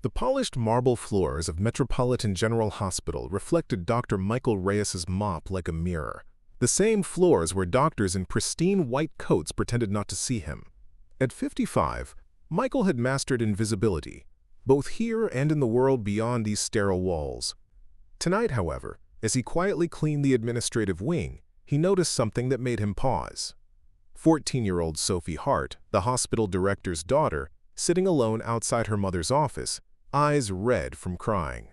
The polished marble floors of Metropolitan General Hospital reflected Dr. Michael Reyes's mop like a mirror. The same floors where doctors in pristine white coats pretended not to see him. At 55, Michael had mastered invisibility, both here and in the world beyond these sterile walls. Tonight, however, as he quietly cleaned the administrative wing, he noticed something that made him pause. 14-year-old Sophie Hart, the hospital director's daughter, sitting alone outside her mother's office, eyes red from crying.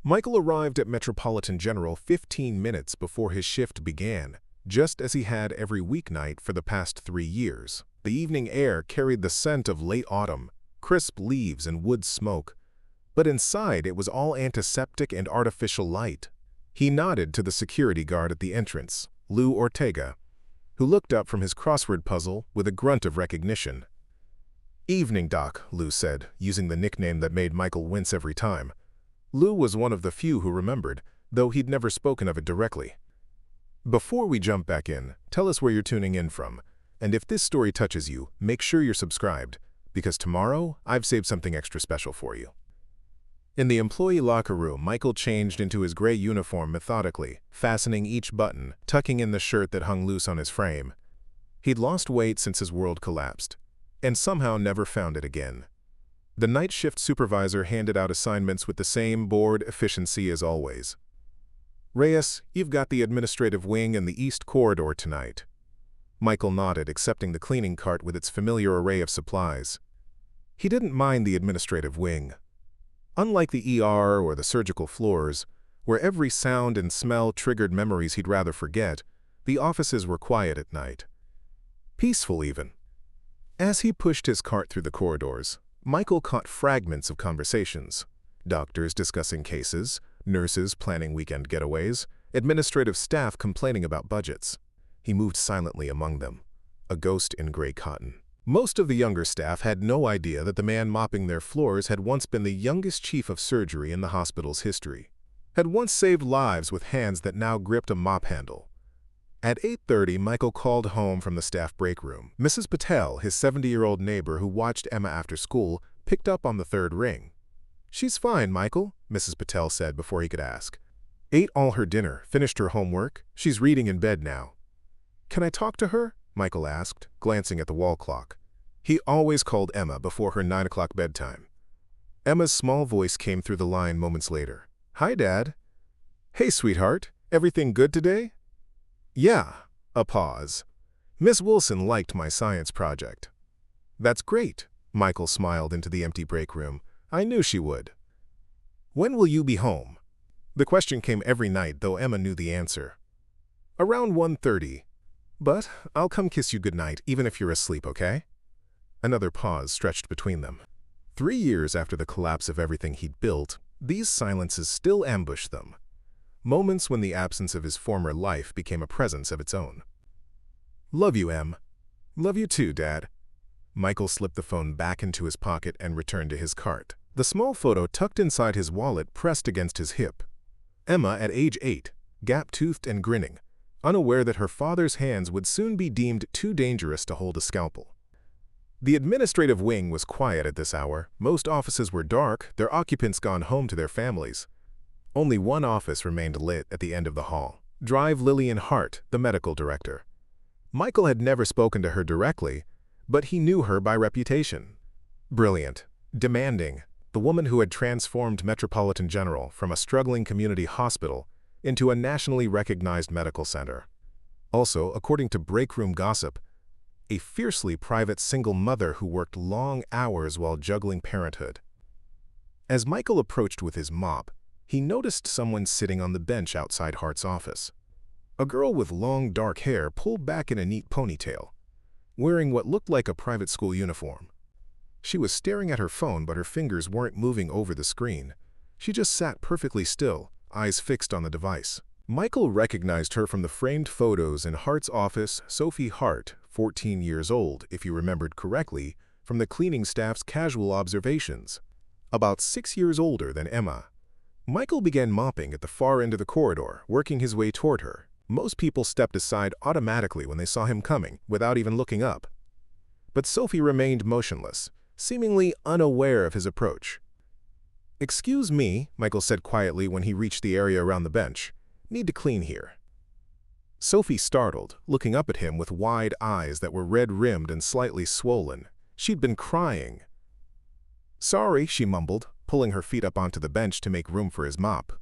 Michael arrived at Metropolitan General 15 minutes before his shift began, just as he had every weeknight for the past 3 years. The evening air carried the scent of late autumn, crisp leaves and wood smoke, but inside it was all antiseptic and artificial light. He nodded to the security guard at the entrance, Lou Ortega, who looked up from his crossword puzzle with a grunt of recognition. "Evening, Doc," Lou said, using the nickname that made Michael wince every time. Lou was one of the few who remembered, though he'd never spoken of it directly. "Before we jump back in, tell us where you're tuning in from, and if this story touches you, make sure you're subscribed, because tomorrow I've saved something extra special for you." In the employee locker room, Michael changed into his gray uniform methodically, fastening each button, tucking in the shirt that hung loose on his frame. He'd lost weight since his world collapsed, and somehow never found it again. The night shift supervisor handed out assignments with the same bored efficiency as always. "Reyes, you've got the administrative wing in the east corridor tonight." Michael nodded, accepting the cleaning cart with its familiar array of supplies. He didn't mind the administrative wing. Unlike the ER or the surgical floors, where every sound and smell triggered memories he'd rather forget, the offices were quiet at night. Peaceful, even. As he pushed his cart through the corridors, Michael caught fragments of conversations. Doctors discussing cases, nurses planning weekend getaways, administrative staff complaining about budgets. He moved silently among them, a ghost in gray cotton. Most of the younger staff had no idea that the man mopping their floors had once been the youngest chief of surgery in the hospital's history, had once saved lives with hands that now gripped a mop handle. At 8:30, Michael called home from the staff break room. Mrs. Patel, his 70-year-old neighbor who watched Emma after school, picked up on the third ring. "She's fine, Michael," Mrs. Patel said before he could ask. "Ate all her dinner, finished her homework. She's reading in bed now." "Can I talk to her?" Michael asked, glancing at the wall clock. He always called Emma before her 9 o'clock bedtime. Emma's small voice came through the line moments later. "Hi, Dad." "Hey, sweetheart. Everything good today?" "Yeah." A pause. "Miss Wilson liked my science project." "That's great." Michael smiled into the empty break room. "I knew she would." "When will you be home?" The question came every night, though Emma knew the answer. "Around 1:30. But I'll come kiss you goodnight, even if you're asleep, okay?" Another pause stretched between them. 3 years after the collapse of everything he'd built, these silences still ambushed them. Moments when the absence of his former life became a presence of its own. "Love you, Em." "Love you too, Dad." Michael slipped the phone back into his pocket and returned to his cart. The small photo tucked inside his wallet pressed against his hip. Emma at age 8, gap-toothed and grinning, unaware that her father's hands would soon be deemed too dangerous to hold a scalpel. The administrative wing was quiet at this hour. Most offices were dark, their occupants gone home to their families. Only one office remained lit at the end of the hall. Drive Lillian Hart, the medical director. Michael had never spoken to her directly, but he knew her by reputation. Brilliant, demanding, the woman who had transformed Metropolitan General from a struggling community hospital into a nationally recognized medical center. Also, according to break-room gossip, a fiercely private single mother who worked long hours while juggling parenthood. As Michael approached with his mop, he noticed someone sitting on the bench outside Hart's office. A girl with long dark hair pulled back in a neat ponytail, wearing what looked like a private school uniform. She was staring at her phone, but her fingers weren't moving over the screen. She just sat perfectly still, eyes fixed on the device. Michael recognized her from the framed photos in Hart's office. Sophie Hart, 14 years old, if you remembered correctly, from the cleaning staff's casual observations. About 6 years older than Emma. Michael began mopping at the far end of the corridor, working his way toward her. Most people stepped aside automatically when they saw him coming, without even looking up. But Sophie remained motionless, seemingly unaware of his approach. "Excuse me," Michael said quietly when he reached the area around the bench. "Need to clean here." Sophie startled, looking up at him with wide eyes that were red-rimmed and slightly swollen. She'd been crying. "Sorry," she mumbled, pulling her feet up onto the bench to make room for his mop.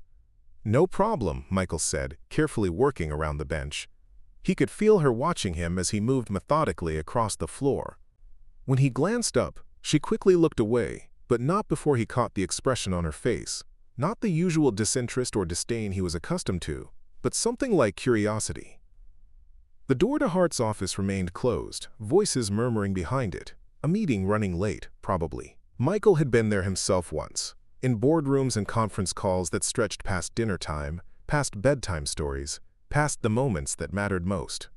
"No problem," Michael said, carefully working around the bench. He could feel her watching him as he moved methodically across the floor. When he glanced up, she quickly looked away, but not before he caught the expression on her face. Not the usual disinterest or disdain he was accustomed to, but something like curiosity. The door to Hart's office remained closed, voices murmuring behind it. A meeting running late, probably. Michael had been there himself once, in boardrooms and conference calls that stretched past dinner time, past bedtime stories, past the moments that mattered most.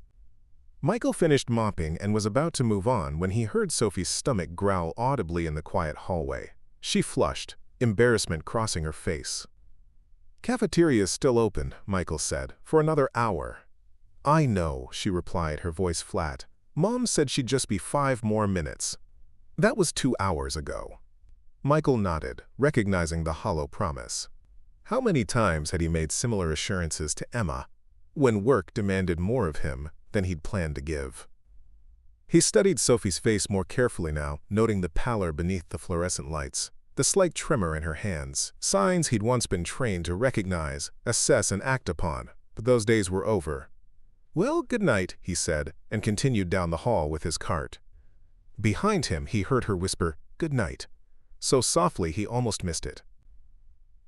Michael finished mopping and was about to move on when he heard Sophie's stomach growl audibly in the quiet hallway. She flushed, embarrassment crossing her face. "Cafeteria's still open," Michael said, "for another hour." "I know," she replied, her voice flat. "Mom said she'd just be 5 more minutes. That was 2 hours ago." Michael nodded, recognizing the hollow promise. How many times had he made similar assurances to Emma, when work demanded more of him than he'd planned to give? He studied Sophie's face more carefully now, noting the pallor beneath the fluorescent lights, the slight tremor in her hands, signs he'd once been trained to recognize, assess, and act upon. But those days were over. "Well, good night," he said, and continued down the hall with his cart. Behind him, he heard her whisper, "Good night," so softly he almost missed it.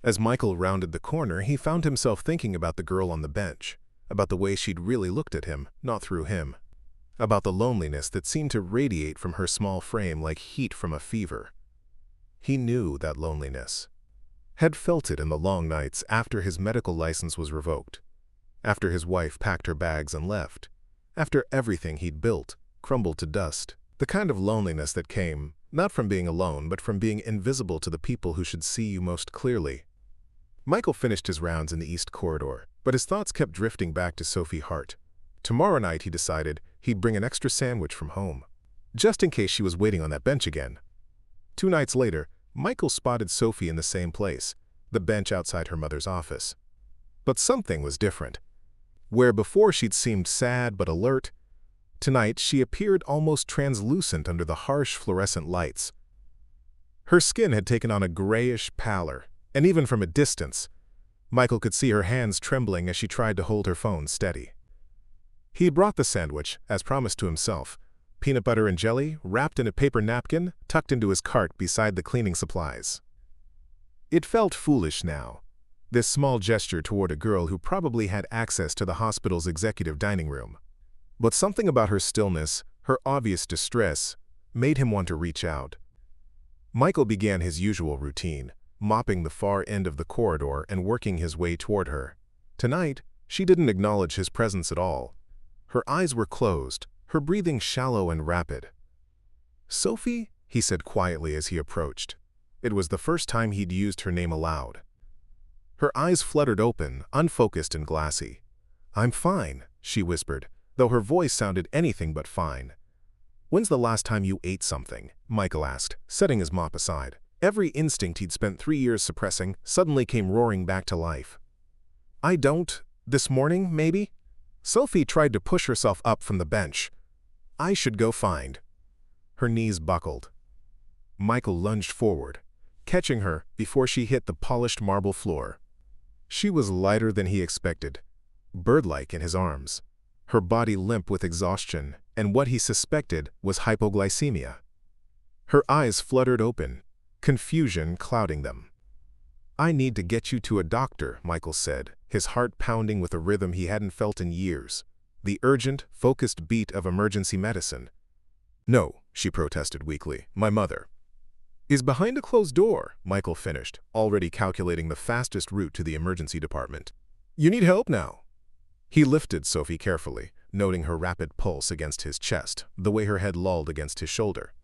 As Michael rounded the corner, he found himself thinking about the girl on the bench, about the way she'd really looked at him, not through him, about the loneliness that seemed to radiate from her small frame like heat from a fever. He knew that loneliness, had felt it in the long nights after his medical license was revoked, after his wife packed her bags and left, after everything he'd built crumbled to dust. The kind of loneliness that came, not from being alone, but from being invisible to the people who should see you most clearly. Michael finished his rounds in the East Corridor, but his thoughts kept drifting back to Sophie Hart. Tomorrow night, he decided, he'd bring an extra sandwich from home, just in case she was waiting on that bench again. 2 nights later, Michael spotted Sophie in the same place, the bench outside her mother's office. But something was different. Where before she'd seemed sad but alert, tonight she appeared almost translucent under the harsh fluorescent lights. Her skin had taken on a grayish pallor, and even from a distance, Michael could see her hands trembling as she tried to hold her phone steady. He brought the sandwich, as promised to himself, peanut butter and jelly, wrapped in a paper napkin, tucked into his cart beside the cleaning supplies. It felt foolish now, this small gesture toward a girl who probably had access to the hospital's executive dining room. But something about her stillness, her obvious distress, made him want to reach out. Michael began his usual routine, mopping the far end of the corridor and working his way toward her. Tonight, she didn't acknowledge his presence at all. Her eyes were closed, her breathing shallow and rapid. "Sophie?" he said quietly as he approached. It was the first time he'd used her name aloud. Her eyes fluttered open, unfocused and glassy. "I'm fine," she whispered, though her voice sounded anything but fine. "When's the last time you ate something?" Michael asked, setting his mop aside. Every instinct he'd spent 3 years suppressing suddenly came roaring back to life. "I don't. This morning, maybe?" Sophie tried to push herself up from the bench. "I should go find." Her knees buckled. Michael lunged forward, catching her before she hit the polished marble floor. She was lighter than he expected, bird-like in his arms, her body limp with exhaustion and what he suspected was hypoglycemia. Her eyes fluttered open, confusion clouding them. "I need to get you to a doctor," Michael said, his heart pounding with a rhythm he hadn't felt in years, the urgent, focused beat of emergency medicine. "No," she protested weakly, "my mother is behind a closed door," Michael finished, already calculating the fastest route to the emergency department. "You need help now." He lifted Sophie carefully, noting her rapid pulse against his chest, the way her head lolled against his shoulder.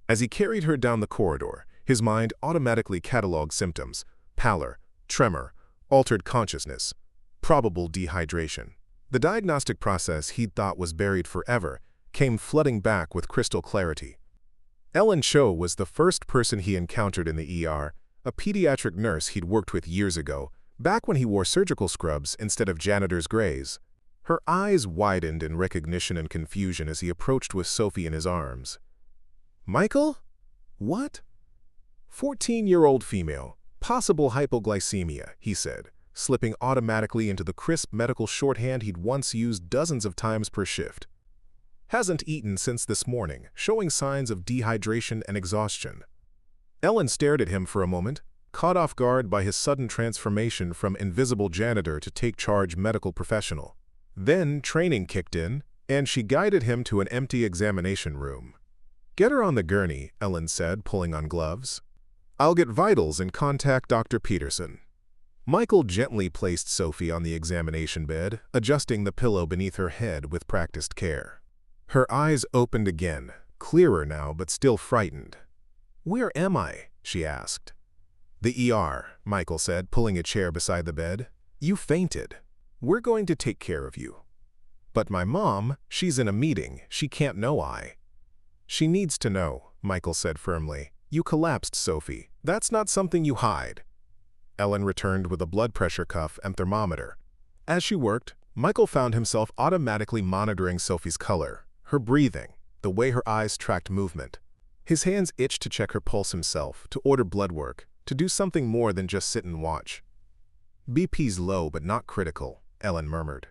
As he carried her down the corridor, his mind automatically cataloged symptoms: pallor, tremor, altered consciousness, probable dehydration. The diagnostic process he'd thought was buried forever came flooding back with crystal clarity. Ellen Cho was the first person he encountered in the ER, a pediatric nurse he'd worked with years ago, back when he wore surgical scrubs instead of janitor's grays. Her eyes widened in recognition and confusion as he approached with Sophie in his arms. "Michael? What?" 14-year-old female, possible hypoglycemia, he said, slipping automatically into the crisp medical shorthand he'd once used dozens of times per shift. Hasn't eaten since this morning, showing signs of dehydration and exhaustion. Ellen stared at him for a moment, caught off guard by his sudden transformation from invisible janitor to take-charge medical professional. Then training kicked in, and she guided him to an empty examination room. "Get her on the gurney," Ellen said, pulling on gloves. "I'll get vitals and contact Dr. Peterson." Michael gently placed Sophie on the examination bed, adjusting the pillow beneath her head with practiced care. Her eyes opened again, clearer now but still frightened. "Where am I?" she asked. "The ER," Michael said, pulling a chair beside the bed. "You fainted. We're going to take care of you." "But my mom, she's in a meeting. She can't know She needs to know," Michael said firmly. "You collapsed, Sophie. That's not something you hide." Ellen returned with a blood pressure cuff and thermometer. As she worked, Michael found himself automatically monitoring Sophie's color, her breathing, the way her eyes tracked movement. His hands itched to check her pulse himself, to order blood work, to do something more than just sit and watch. "BP's low but not critical," Ellen murmured.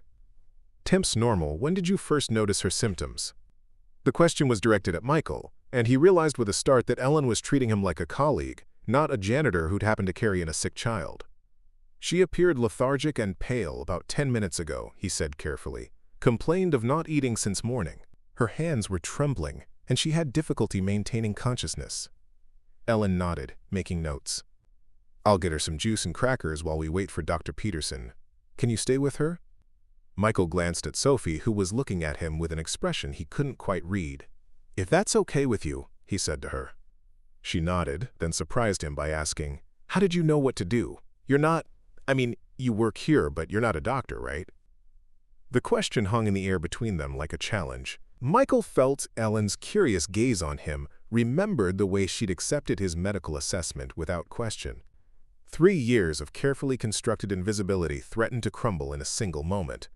"Temp's normal. When did you first notice her symptoms?" The question was directed at Michael, and he realized with a start that Ellen was treating him like a colleague, not a janitor who'd happened to carry in a sick child. "She appeared lethargic and pale about 10 minutes ago," he said carefully. "Complained of not eating since morning. Her hands were trembling, and she had difficulty maintaining consciousness." Ellen nodded, making notes. "I'll get her some juice and crackers while we wait for Dr. Peterson. Can you stay with her?" Michael glanced at Sophie, who was looking at him with an expression he couldn't quite read. "If that's okay with you," he said to her. She nodded, then surprised him by asking, "How did you know what to do? You're not, you work here, but you're not a doctor, right?" The question hung in the air between them like a challenge. Michael felt Ellen's curious gaze on him, remembered the way she'd accepted his medical assessment without question. 3 years of carefully constructed invisibility threatened to crumble in a single moment.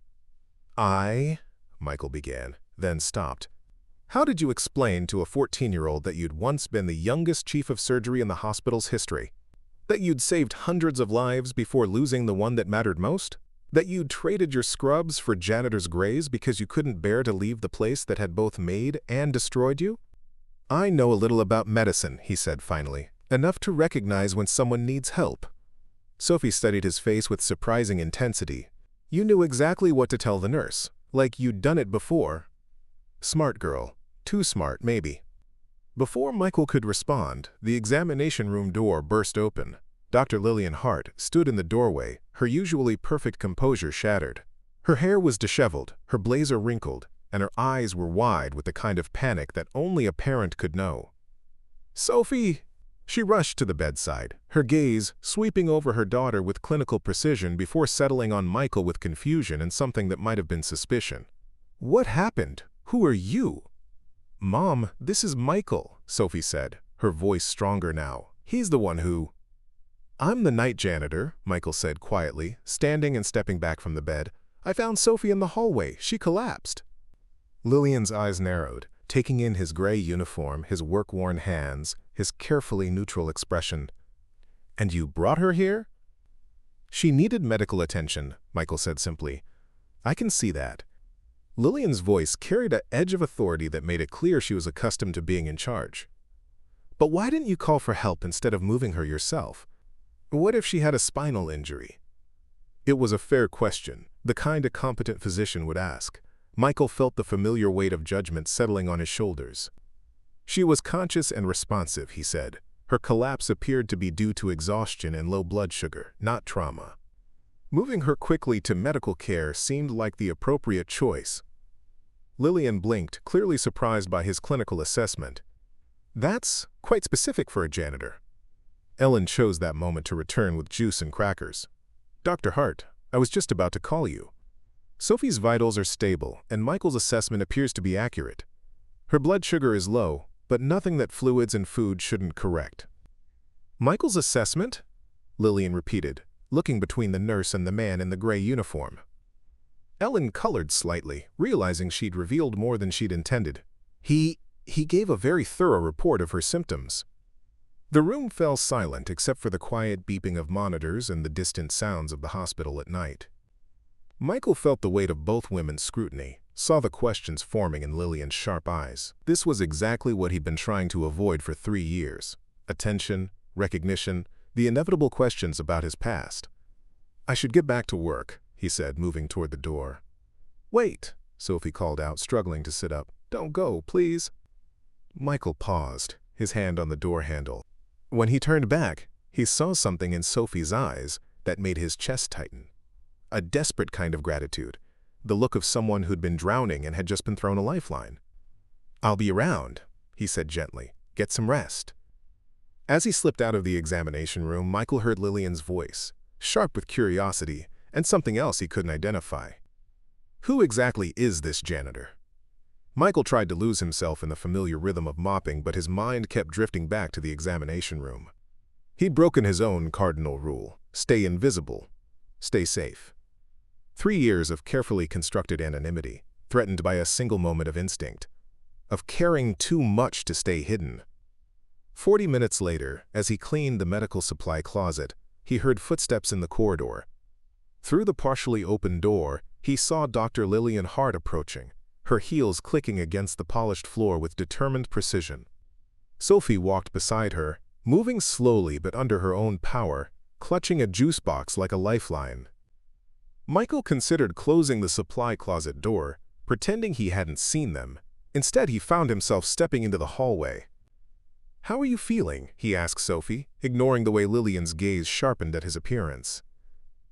Michael began, then stopped. "How did you explain to a 14-year-old that you'd once been the youngest chief of surgery in the hospital's history? That you'd saved hundreds of lives before losing the one that mattered most? That you'd traded your scrubs for janitor's grays because you couldn't bear to leave the place that had both made and destroyed you?" "I know a little about medicine," he said finally, "enough to recognize when someone needs help." Sophie studied his face with surprising intensity. "You knew exactly what to tell the nurse, like you'd done it before." "Smart girl. Too smart, maybe." Before Michael could respond, the examination room door burst open. Dr. Lillian Hart stood in the doorway, her usually perfect composure shattered. Her hair was disheveled, her blazer wrinkled, and her eyes were wide with the kind of panic that only a parent could know. "Sophie!" She rushed to the bedside, her gaze sweeping over her daughter with clinical precision before settling on Michael with confusion and something that might have been suspicion. "What happened? Who are you?" "Mom, this is Michael," Sophie said, her voice stronger now. "He's the one who—" "I'm the night janitor," Michael said quietly, standing and stepping back from the bed. "I found Sophie in the hallway. She collapsed." Lillian's eyes narrowed, taking in his gray uniform, his work-worn hands, his carefully neutral expression. "And you brought her here?" "She needed medical attention," Michael said simply. "I can see that." Lillian's voice carried an edge of authority that made it clear she was accustomed to being in charge. "But why didn't you call for help instead of moving her yourself? What if she had a spinal injury?" It was a fair question, the kind a competent physician would ask. Michael felt the familiar weight of judgment settling on his shoulders. "She was conscious and responsive," he said. "Her collapse appeared to be due to exhaustion and low blood sugar, not trauma. Moving her quickly to medical care seemed like the appropriate choice." Lillian blinked, clearly surprised by his clinical assessment. "That's quite specific for a janitor." Ellen chose that moment to return with juice and crackers. "Dr. Hart, I was just about to call you. Sophie's vitals are stable, and Michael's assessment appears to be accurate. Her blood sugar is low, but nothing that fluids and food shouldn't correct." Michael's assessment? Lillian repeated, looking between the nurse and the man in the gray uniform. Ellen colored slightly, realizing she'd revealed more than she'd intended. He gave a very thorough report of her symptoms. The room fell silent except for the quiet beeping of monitors and the distant sounds of the hospital at night. Michael felt the weight of both women's scrutiny, saw the questions forming in Lillian's sharp eyes. This was exactly what he'd been trying to avoid for 3 years. Attention, recognition, the inevitable questions about his past. "I should get back to work," he said, moving toward the door. "Wait," Sophie called out, struggling to sit up. "Don't go, please." Michael paused, his hand on the door handle. When he turned back, he saw something in Sophie's eyes that made his chest tighten. A desperate kind of gratitude, the look of someone who'd been drowning and had just been thrown a lifeline. "I'll be around," he said gently. "Get some rest." As he slipped out of the examination room, Michael heard Lillian's voice, sharp with curiosity and something else he couldn't identify. Who exactly is this janitor? Michael tried to lose himself in the familiar rhythm of mopping, but his mind kept drifting back to the examination room. He'd broken his own cardinal rule: stay invisible, stay safe. 3 years of carefully constructed anonymity, threatened by a single moment of instinct, of caring too much to stay hidden. 40 minutes later, as he cleaned the medical supply closet, he heard footsteps in the corridor. Through the partially open door, he saw Dr. Lillian Hart approaching, her heels clicking against the polished floor with determined precision. Sophie walked beside her, moving slowly but under her own power, clutching a juice box like a lifeline. Michael considered closing the supply closet door, pretending he hadn't seen them. Instead, he found himself stepping into the hallway. "How are you feeling?" he asked Sophie, ignoring the way Lillian's gaze sharpened at his appearance.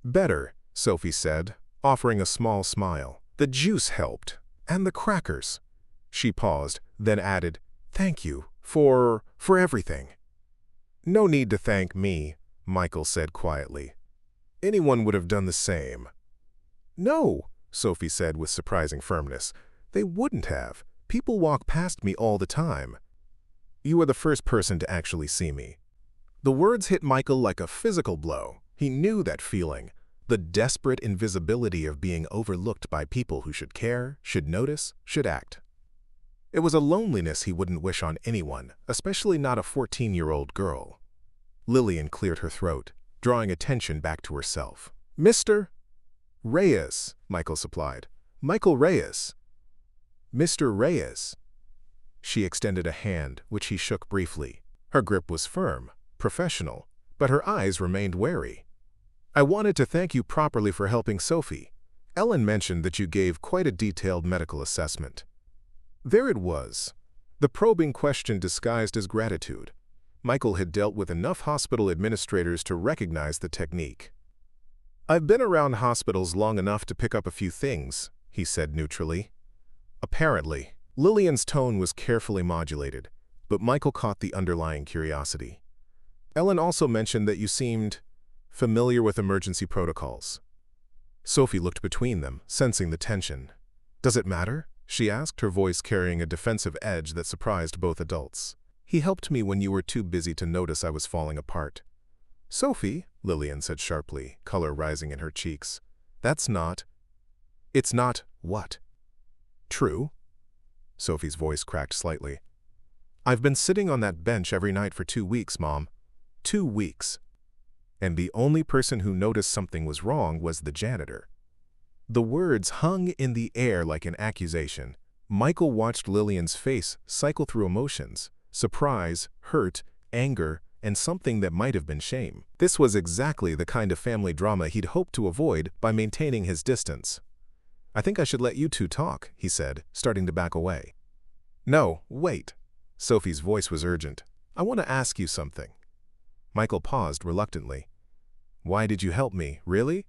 "Better," Sophie said, offering a small smile. "The juice helped. And the crackers." She paused, then added, "Thank you for everything." "No need to thank me," Michael said quietly. "Anyone would have done the same." "No," Sophie said with surprising firmness. "They wouldn't have. People walk past me all the time." "You are the first person to actually see me." The words hit Michael like a physical blow. He knew that feeling, the desperate invisibility of being overlooked by people who should care, should notice, should act. It was a loneliness he wouldn't wish on anyone, especially not a 14-year-old girl. Lillian cleared her throat, drawing attention back to herself. "Mr. Reyes," Michael supplied. "Michael Reyes." "Mr. Reyes." She extended a hand, which he shook briefly. Her grip was firm, professional, but her eyes remained wary. "I wanted to thank you properly for helping Sophie. Ellen mentioned that you gave quite a detailed medical assessment." There it was, the probing question disguised as gratitude. Michael had dealt with enough hospital administrators to recognize the technique. "I've been around hospitals long enough to pick up a few things," he said neutrally. "Apparently." Lillian's tone was carefully modulated, but Michael caught the underlying curiosity. "Ellen also mentioned that you seemed familiar with emergency protocols." Sophie looked between them, sensing the tension. "Does it matter?" she asked, her voice carrying a defensive edge that surprised both adults. "He helped me when you were too busy to notice I was falling apart." "Sophie," Lillian said sharply, color rising in her cheeks. "It's not what?" "True." Sophie's voice cracked slightly. "I've been sitting on that bench every night for 2 weeks, Mom. 2 weeks. And the only person who noticed something was wrong was the janitor." The words hung in the air like an accusation. Michael watched Lillian's face cycle through emotions: surprise, hurt, anger, and something that might have been shame. This was exactly the kind of family drama he'd hoped to avoid by maintaining his distance. "I think I should let you two talk," he said, starting to back away. "No, wait." Sophie's voice was urgent. "I want to ask you something." Michael paused reluctantly. "Why did you help me, really?"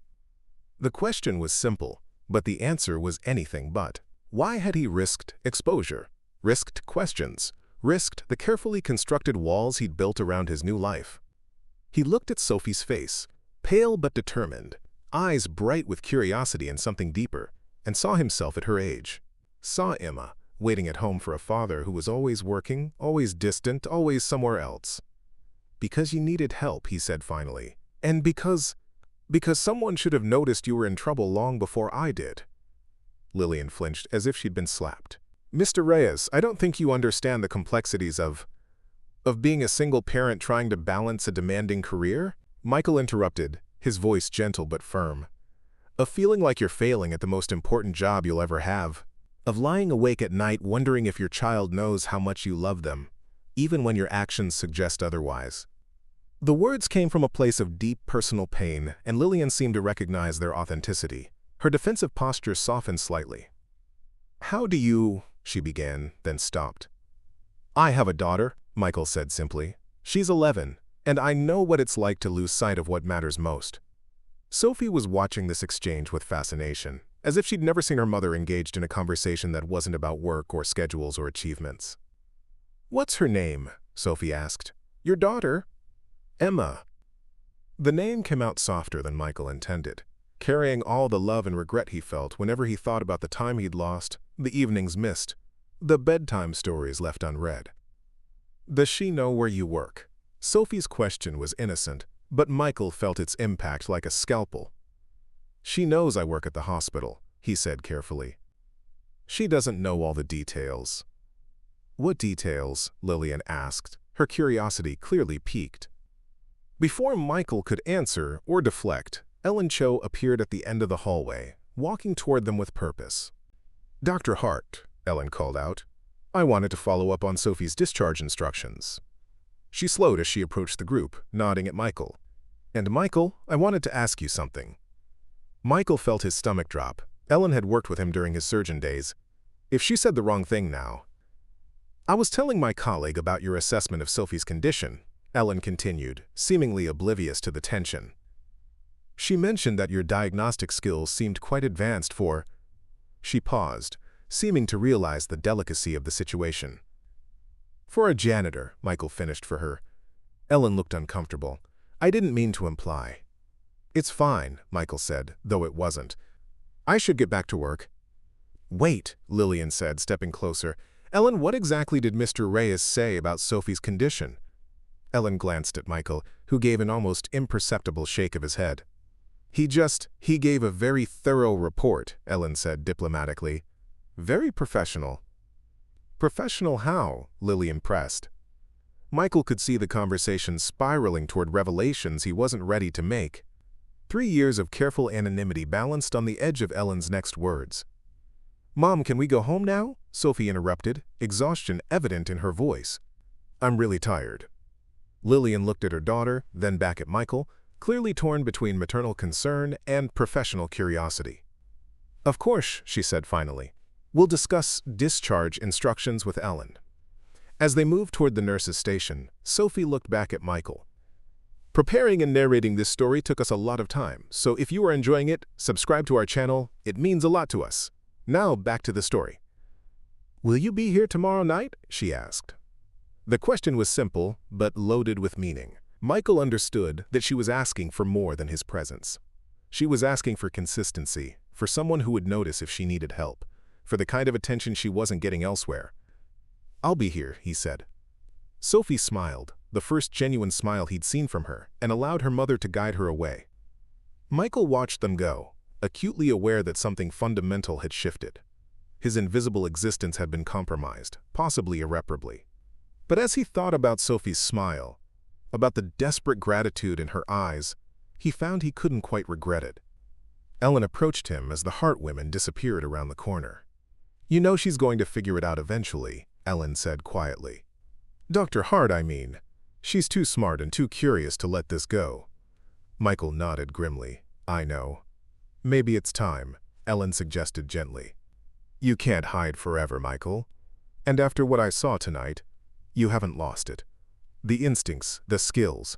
The question was simple, but the answer was anything but. Why had he risked exposure, risked questions, risked the carefully constructed walls he'd built around his new life? He looked at Sophie's face, pale but determined, eyes bright with curiosity and something deeper, and saw himself at her age. Saw Emma, waiting at home for a father who was always working, always distant, always somewhere else. Because you needed help, he said finally. And because someone should have noticed you were in trouble long before I did. Lillian flinched as if she'd been slapped. Mr. Reyes, I don't think you understand the complexities of being a single parent trying to balance a demanding career? Michael interrupted, his voice gentle but firm. Of feeling like you're failing at the most important job you'll ever have. Of lying awake at night wondering if your child knows how much you love them, even when your actions suggest otherwise. The words came from a place of deep personal pain, and Lillian seemed to recognize their authenticity. Her defensive posture softened slightly. How do you, she began, then stopped. I have a daughter, Michael said simply. She's 11, and I know what it's like to lose sight of what matters most. Sophie was watching this exchange with fascination, as if she'd never seen her mother engaged in a conversation that wasn't about work or schedules or achievements. What's her name? Sophie asked. Your daughter? Emma. The name came out softer than Michael intended, carrying all the love and regret he felt whenever he thought about the time he'd lost, the evenings missed, the bedtime stories left unread. Does she know where you work? Sophie's question was innocent, but Michael felt its impact like a scalpel. She knows I work at the hospital, he said carefully. She doesn't know all the details. What details? Lillian asked, her curiosity clearly piqued. Before Michael could answer or deflect, Ellen Cho appeared at the end of the hallway, walking toward them with purpose. Dr. Hart, Ellen called out. I wanted to follow up on Sophie's discharge instructions. She slowed as she approached the group, nodding at Michael. And Michael, I wanted to ask you something. Michael felt his stomach drop. Ellen had worked with him during his surgeon days. If she said the wrong thing now. I was telling my colleague about your assessment of Sophie's condition, Ellen continued, seemingly oblivious to the tension. She mentioned that your diagnostic skills seemed quite advanced for... She paused, seeming to realize the delicacy of the situation. For a janitor, Michael finished for her. Ellen looked uncomfortable. I didn't mean to imply. It's fine, Michael said, though it wasn't. I should get back to work. Wait, Lillian said, stepping closer. Ellen, what exactly did Mr. Reyes say about Sophie's condition? Ellen glanced at Michael, who gave an almost imperceptible shake of his head. He gave a very thorough report, Ellen said diplomatically. Very professional. Professional how? Lillian pressed. Michael could see the conversation spiraling toward revelations he wasn't ready to make. 3 years of careful anonymity balanced on the edge of Ellen's next words. Mom, can we go home now? Sophie interrupted, exhaustion evident in her voice. I'm really tired. Lillian looked at her daughter, then back at Michael, clearly torn between maternal concern and professional curiosity. Of course, she said finally. We'll discuss discharge instructions with Ellen. As they moved toward the nurse's station, Sophie looked back at Michael. Preparing and narrating this story took us a lot of time, so if you are enjoying it, subscribe to our channel. It means a lot to us. Now back to the story. Will you be here tomorrow night? She asked. The question was simple, but loaded with meaning. Michael understood that she was asking for more than his presence. She was asking for consistency, for someone who would notice if she needed help, for the kind of attention she wasn't getting elsewhere. I'll be here, he said. Sophie smiled, the first genuine smile he'd seen from her, and allowed her mother to guide her away. Michael watched them go, acutely aware that something fundamental had shifted. His invisible existence had been compromised, possibly irreparably. But as he thought about Sophie's smile, about the desperate gratitude in her eyes, he found he couldn't quite regret it. Ellen approached him as the Hart women disappeared around the corner. You know she's going to figure it out eventually, Ellen said quietly. Dr. Hart, I mean. She's too smart and too curious to let this go. Michael nodded grimly. I know. Maybe it's time, Ellen suggested gently. You can't hide forever, Michael. And after what I saw tonight, you haven't lost it. The instincts, the skills.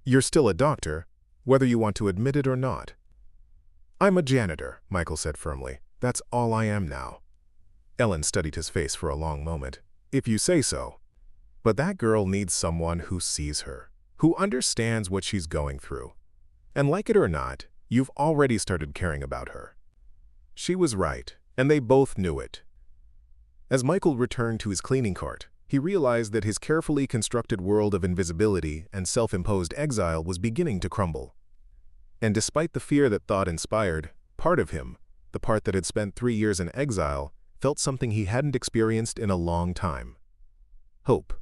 You're still a doctor, whether you want to admit it or not. I'm a janitor, Michael said firmly. That's all I am now. Ellen studied his face for a long moment. If you say so. But that girl needs someone who sees her, who understands what she's going through. And like it or not, you've already started caring about her. She was right, and they both knew it. As Michael returned to his cleaning cart, He realized that his carefully constructed world of invisibility and self-imposed exile was beginning to crumble. And despite the fear that thought inspired, part of him, the part that had spent 3 years in exile, felt something he hadn't experienced in a long time. Hope.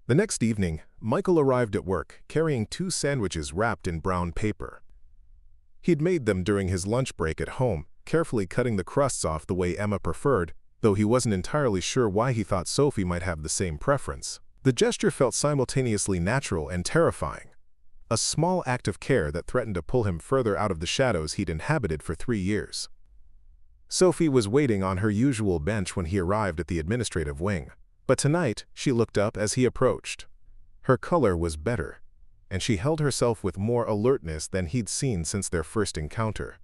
The next evening, Michael arrived at work, carrying 2 sandwiches wrapped in brown paper. He'd made them during his lunch break at home, carefully cutting the crusts off the way Emma preferred, though he wasn't entirely sure why he thought Sophie might have the same preference. The gesture felt simultaneously natural and terrifying, a small act of care that threatened to pull him further out of the shadows he'd inhabited for 3 years. Sophie was waiting on her usual bench when he arrived at the administrative wing, but tonight she looked up as he approached. Her color was better, and she held herself with more alertness than he'd seen since their first encounter.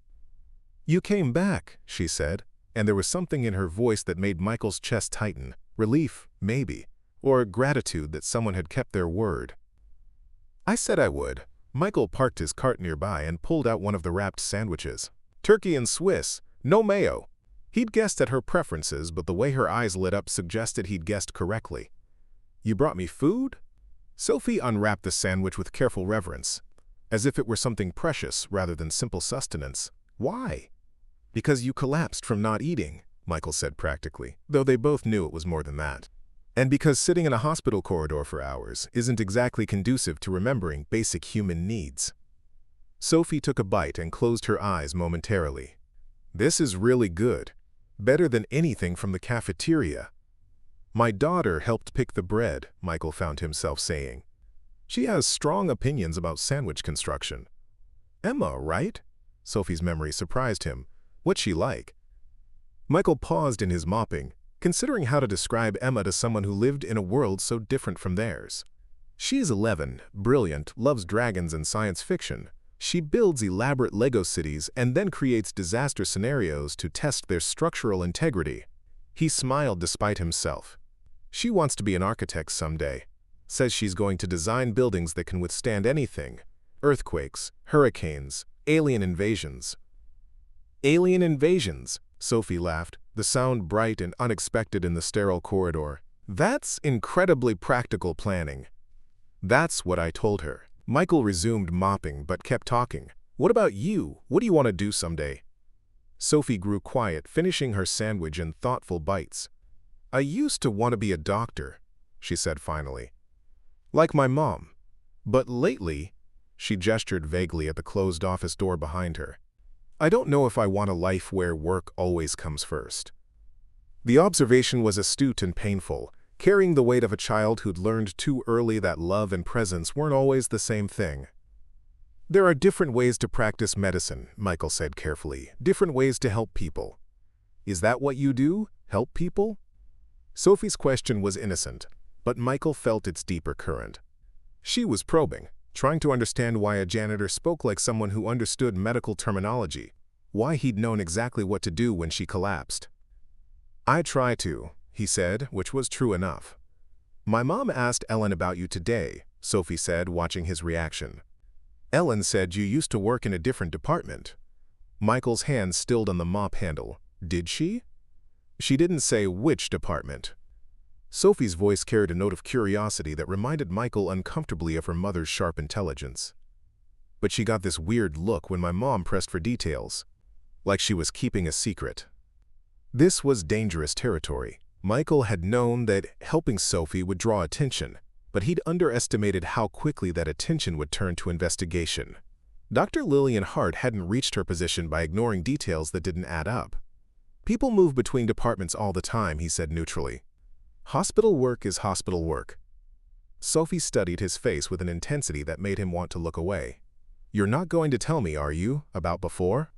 "You came back," she said, and there was something in her voice that made Michael's chest tighten. Relief, maybe, or gratitude that someone had kept their word. "I said I would." Michael parked his cart nearby and pulled out one of the wrapped sandwiches. "Turkey and Swiss, no mayo." He'd guessed at her preferences, but the way her eyes lit up suggested he'd guessed correctly. "You brought me food?" Sophie unwrapped the sandwich with careful reverence, as if it were something precious rather than simple sustenance. "Why?" "Because you collapsed from not eating," Michael said practically, though they both knew it was more than that. "And because sitting in a hospital corridor for hours isn't exactly conducive to remembering basic human needs." Sophie took a bite and closed her eyes momentarily. "This is really good. Better than anything from the cafeteria." "My daughter helped pick the bread," Michael found himself saying. "She has strong opinions about sandwich construction." "Emma, right?" Sophie's memory surprised him. "What's she like?" Michael paused in his mopping, considering how to describe Emma to someone who lived in a world so different from theirs. "She's 11, brilliant, loves dragons and science fiction. She builds elaborate Lego cities and then creates disaster scenarios to test their structural integrity." He smiled despite himself. "She wants to be an architect someday. Says she's going to design buildings that can withstand anything. Earthquakes, hurricanes, alien invasions." "Alien invasions," Sophie laughed, the sound bright and unexpected in the sterile corridor. "That's incredibly practical planning." "That's what I told her." Michael resumed mopping but kept talking. "What about you? What do you want to do someday?" Sophie grew quiet, finishing her sandwich in thoughtful bites. "I used to want to be a doctor," she said finally. "Like my mom. But lately," she gestured vaguely at the closed office door behind her, "I don't know if I want a life where work always comes first." The observation was astute and painful, carrying the weight of a child who'd learned too early that love and presence weren't always the same thing. "There are different ways to practice medicine," Michael said carefully, "different ways to help people." "Is that what you do? Help people?" Sophie's question was innocent, but Michael felt its deeper current. She was probing, trying to understand why a janitor spoke like someone who understood medical terminology, why he'd known exactly what to do when she collapsed. "I try to," he said, which was true enough. "My mom asked Ellen about you today," Sophie said, watching his reaction. "Ellen said you used to work in a different department." Michael's hand stilled on the mop handle. "Did she?" "She didn't say which department." Sophie's voice carried a note of curiosity that reminded Michael uncomfortably of her mother's sharp intelligence. "But she got this weird look when my mom pressed for details, like she was keeping a secret." This was dangerous territory. Michael had known that helping Sophie would draw attention, but he'd underestimated how quickly that attention would turn to investigation. Dr. Lillian Hart hadn't reached her position by ignoring details that didn't add up. "People move between departments all the time," he said neutrally. "Hospital work is hospital work." Sophie studied his face with an intensity that made him want to look away. "You're not going to tell me, are you, about before?"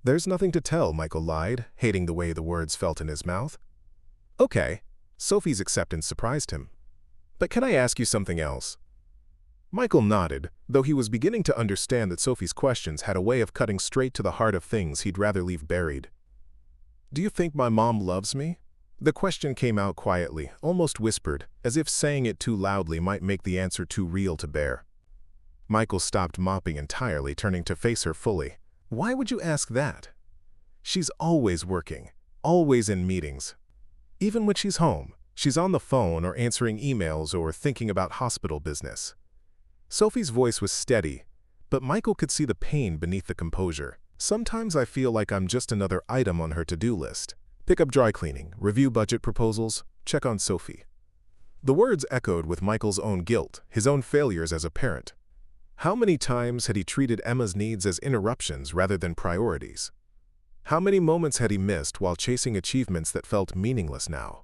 "There's nothing to tell," Michael lied, hating the way the words felt in his mouth. "Okay." Sophie's acceptance surprised him. "But can I ask you something else?" Michael nodded, though he was beginning to understand that Sophie's questions had a way of cutting straight to the heart of things he'd rather leave buried. "Do you think my mom loves me?" The question came out quietly, almost whispered, as if saying it too loudly might make the answer too real to bear. Michael stopped mopping entirely, turning to face her fully. "Why would you ask that?" "She's always working, always in meetings. Even when she's home, She's on the phone or answering emails or thinking about hospital business. Sophie's voice was steady, but Michael could see the pain beneath the composure. Sometimes I feel like I'm just another item on her to-do list. Pick up dry cleaning, review budget proposals, check on Sophie. The words echoed with Michael's own guilt, his own failures as a parent. How many times had he treated Emma's needs as interruptions rather than priorities? How many moments had he missed while chasing achievements that felt meaningless now?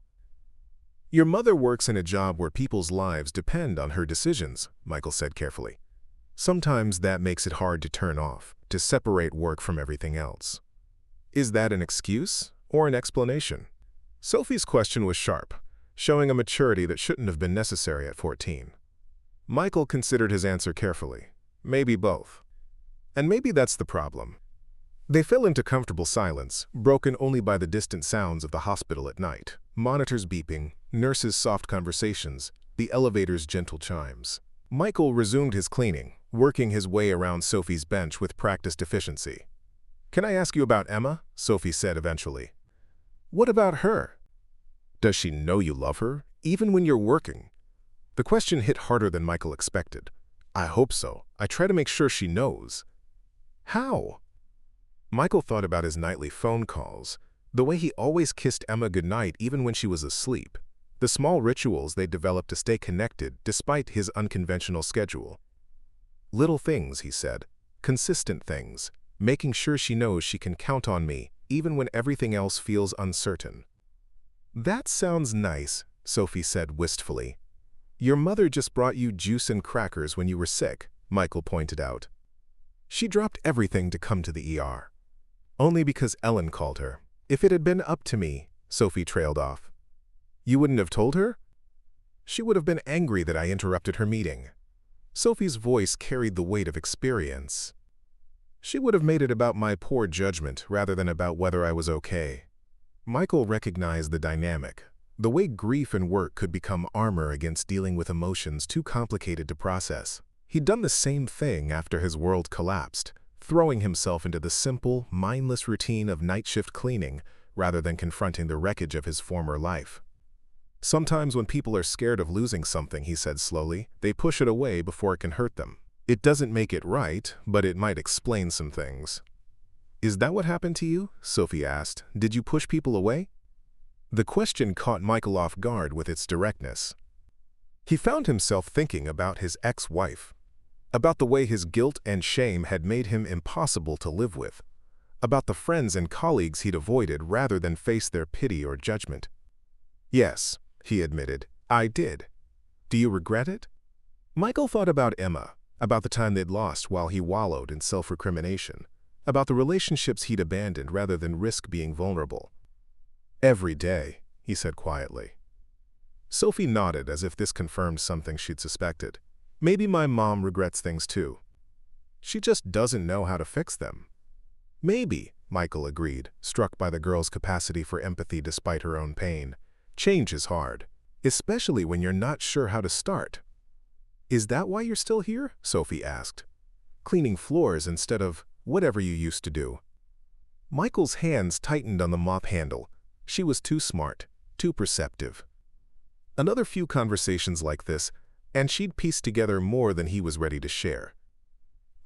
Your mother works in a job where people's lives depend on her decisions, Michael said carefully. Sometimes that makes it hard to turn off, to separate work from everything else. Is that an excuse or an explanation? Sophie's question was sharp, showing a maturity that shouldn't have been necessary at 14. Michael considered his answer carefully. Maybe both. And maybe that's the problem. They fell into comfortable silence, broken only by the distant sounds of the hospital at night. Monitors beeping, nurses' soft conversations, the elevator's gentle chimes. Michael resumed his cleaning, working his way around Sophie's bench with practiced efficiency. "Can I ask you about Emma?" Sophie said eventually. "What about her? Does she know you love her, even when you're working?" The question hit harder than Michael expected. "I hope so. I try to make sure she knows." "How?" Michael thought about his nightly phone calls, the way he always kissed Emma goodnight even when she was asleep, the small rituals they developed to stay connected despite his unconventional schedule. "Little things," he said, "consistent things, making sure she knows she can count on me even when everything else feels uncertain." "That sounds nice," Sophie said wistfully. "Your mother just brought you juice and crackers when you were sick," Michael pointed out. "She dropped everything to come to the ER. Only because Ellen called her. If it had been up to me," Sophie trailed off. "You wouldn't have told her?" "She would have been angry that I interrupted her meeting." Sophie's voice carried the weight of experience. "She would have made it about my poor judgment rather than about whether I was okay." Michael recognized the dynamic, the way grief and work could become armor against dealing with emotions too complicated to process. He'd done the same thing after his world collapsed, throwing himself into the simple, mindless routine of night shift cleaning rather than confronting the wreckage of his former life. "Sometimes when people are scared of losing something," he said slowly, "they push it away before it can hurt them. It doesn't make it right, but it might explain some things." "Is that what happened to you?" Sophie asked. "Did you push people away?" The question caught Michael off guard with its directness. He found himself thinking about his ex-wife, about the way his guilt and shame had made him impossible to live with, about the friends and colleagues he'd avoided rather than face their pity or judgment. "Yes," he admitted, "I did. Do you regret it?" Michael thought about Emma, about the time they'd lost while he wallowed in self-recrimination, about the relationships he'd abandoned rather than risk being vulnerable. "Every day," he said quietly. Sophie nodded as if this confirmed something she'd suspected. "Maybe my mom regrets things too. She just doesn't know how to fix them." "Maybe," Michael agreed, struck by the girl's capacity for empathy despite her own pain. "Change is hard, especially when you're not sure how to start." "Is that why you're still here?" Sophie asked. "Cleaning floors instead of whatever you used to do." Michael's hands tightened on the mop handle. She was too smart, too perceptive. Another few conversations like this, and she'd pieced together more than he was ready to share.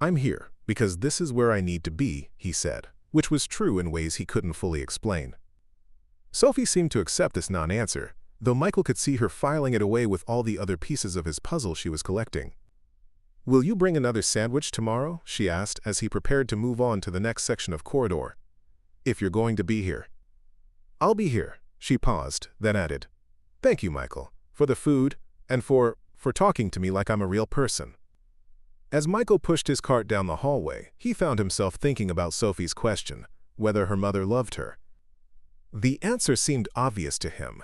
"I'm here because this is where I need to be," he said, which was true in ways he couldn't fully explain. Sophie seemed to accept this non-answer, though Michael could see her filing it away with all the other pieces of his puzzle she was collecting. "Will you bring another sandwich tomorrow?" she asked as he prepared to move on to the next section of corridor. "If you're going to be here." "I'll be here." She paused, then added, "Thank you, Michael, for the food and for talking to me like I'm a real person." As Michael pushed his cart down the hallway, he found himself thinking about Sophie's question, whether her mother loved her. The answer seemed obvious to him,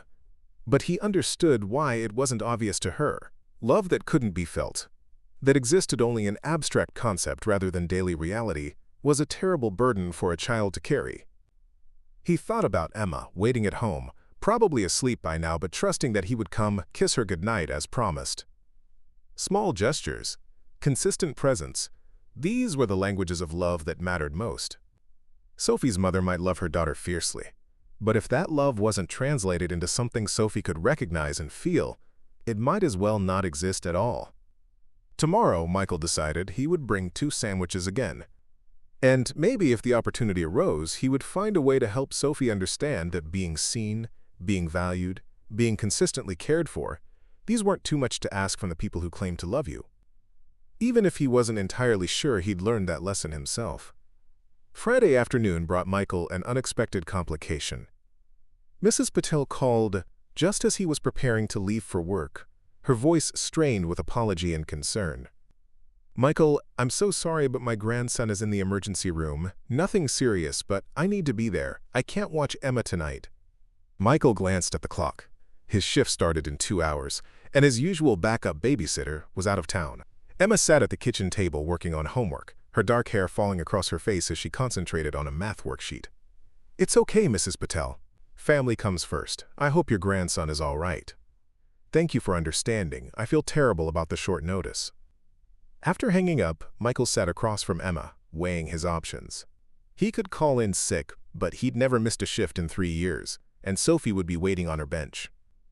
but he understood why it wasn't obvious to her. Love that couldn't be felt, that existed only in abstract concept rather than daily reality, was a terrible burden for a child to carry. He thought about Emma, waiting at home, probably asleep by now but trusting that he would come kiss her goodnight as promised. Small gestures, consistent presence, these were the languages of love that mattered most. Sophie's mother might love her daughter fiercely, But if that love wasn't translated into something Sophie could recognize and feel, it might as well not exist at all. Tomorrow, Michael decided, he would bring 2 sandwiches again. And maybe if the opportunity arose, he would find a way to help Sophie understand that being seen, being valued, being consistently cared for, these weren't too much to ask from the people who claimed to love you. Even if he wasn't entirely sure he'd learned that lesson himself. Friday afternoon brought Michael an unexpected complication. Mrs. Patel called just as he was preparing to leave for work, her voice strained with apology and concern. "Michael, I'm so sorry, but my grandson is in the emergency room. Nothing serious, but I need to be there. I can't watch Emma tonight." Michael glanced at the clock. His shift started in 2 hours, and his usual backup babysitter was out of town. Emma sat at the kitchen table working on homework, her dark hair falling across her face as she concentrated on a math worksheet. "It's okay, Mrs. Patel. Family comes first. I hope your grandson is all right. Thank you for understanding. I feel terrible about the short notice." After hanging up, Michael sat across from Emma, weighing his options. He could call in sick, but he'd never missed a shift in 3 years, and Sophie would be waiting on her bench.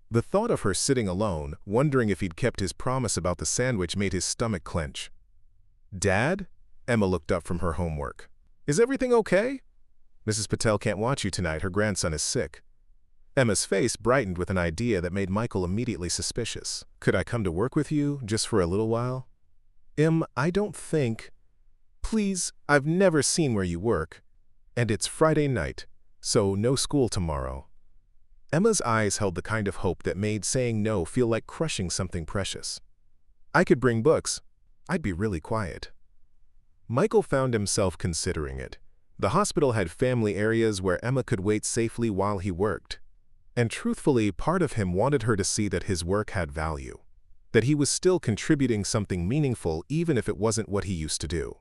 The thought of her sitting alone, wondering if he'd kept his promise about the sandwich, made his stomach clench. "Dad?" Emma looked up from her homework. "Is everything okay?" "Mrs. Patel can't watch you tonight. Her grandson is sick." Emma's face brightened with an idea that made Michael immediately suspicious. "Could I come to work with you, just for a little while?" I don't think." "Please, I've never seen where you work. And it's Friday night, so no school tomorrow." Emma's eyes held the kind of hope that made saying no feel like crushing something precious. "I could bring books. I'd be really quiet." Michael found himself considering it. The hospital had family areas where Emma could wait safely while he worked. And truthfully, part of him wanted her to see that his work had value, that he was still contributing something meaningful even if it wasn't what he used to do.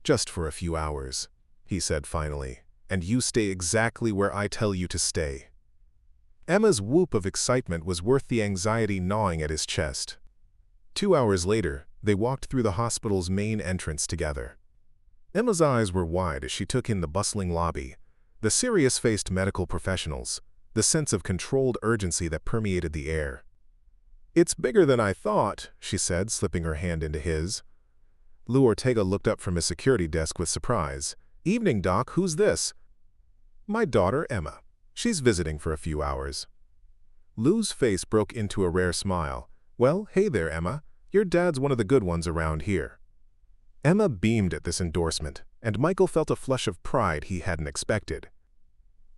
"Just for a few hours," he said finally, "and you stay exactly where I tell you to stay." Emma's whoop of excitement was worth the anxiety gnawing at his chest. 2 hours later, they walked through the hospital's main entrance together. Emma's eyes were wide as she took in the bustling lobby, the serious-faced medical professionals, the sense of controlled urgency that permeated the air. "It's bigger than I thought," she said, slipping her hand into his. Lou Ortega looked up from his security desk with surprise. "Evening, Doc. Who's this?" "My daughter, Emma. She's visiting for a few hours." Lou's face broke into a rare smile. "Well, hey there, Emma. Your dad's one of the good ones around here." Emma beamed at this endorsement, and Michael felt a flush of pride he hadn't expected.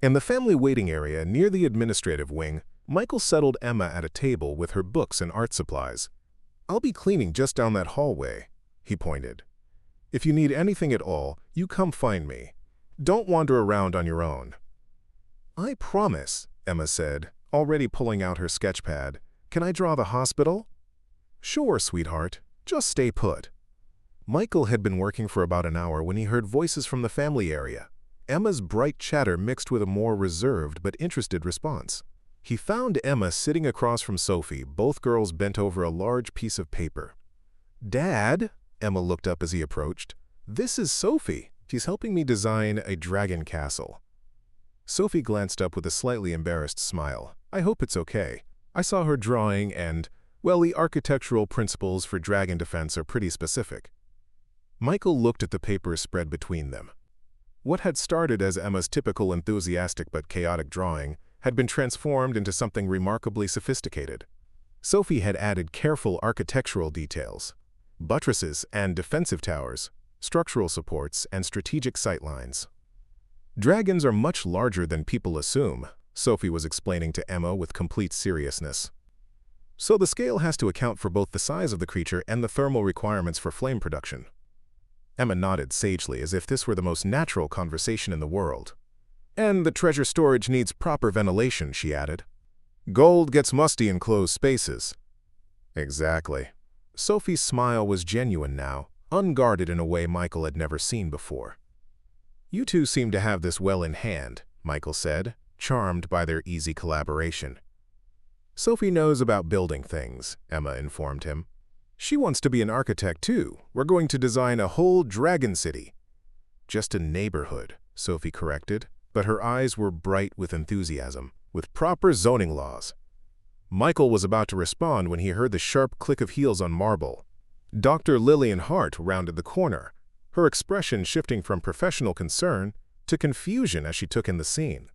In the family waiting area near the administrative wing, Michael settled Emma at a table with her books and art supplies. "I'll be cleaning just down that hallway," he pointed. "If you need anything at all, you come find me. Don't wander around on your own." "I promise," Emma said, already pulling out her sketch pad. "Can I draw the hospital?" "Sure, sweetheart. Just stay put." Michael had been working for about an hour when he heard voices from the family area. Emma's bright chatter mixed with a more reserved but interested response. He found Emma sitting across from Sophie, both girls bent over a large piece of paper. "Dad?" Emma looked up as he approached. "This is Sophie. She's helping me design a dragon castle." Sophie glanced up with a slightly embarrassed smile. "I hope it's okay. I saw her drawing and, well, the architectural principles for dragon defense are pretty specific." Michael looked at the papers spread between them. What had started as Emma's typical enthusiastic but chaotic drawing had been transformed into something remarkably sophisticated. Sophie had added careful architectural details, buttresses and defensive towers, structural supports, and strategic sightlines. "Dragons are much larger than people assume," Sophie was explaining to Emma with complete seriousness. "So the scale has to account for both the size of the creature and the thermal requirements for flame production." Emma nodded sagely as if this were the most natural conversation in the world. "And the treasure storage needs proper ventilation," she added. "Gold gets musty in closed spaces." "Exactly." Sophie's smile was genuine now, unguarded in a way Michael had never seen before. "You two seem to have this well in hand," Michael said, charmed by their easy collaboration. "Sophie knows about building things," Emma informed him. "She wants to be an architect too. We're going to design a whole dragon city." "Just a neighborhood," Sophie corrected, but her eyes were bright with enthusiasm, with proper zoning laws. Michael was about to respond when he heard the sharp click of heels on marble. Dr. Lillian Hart rounded the corner, her expression shifting from professional concern to confusion as she took in the scene.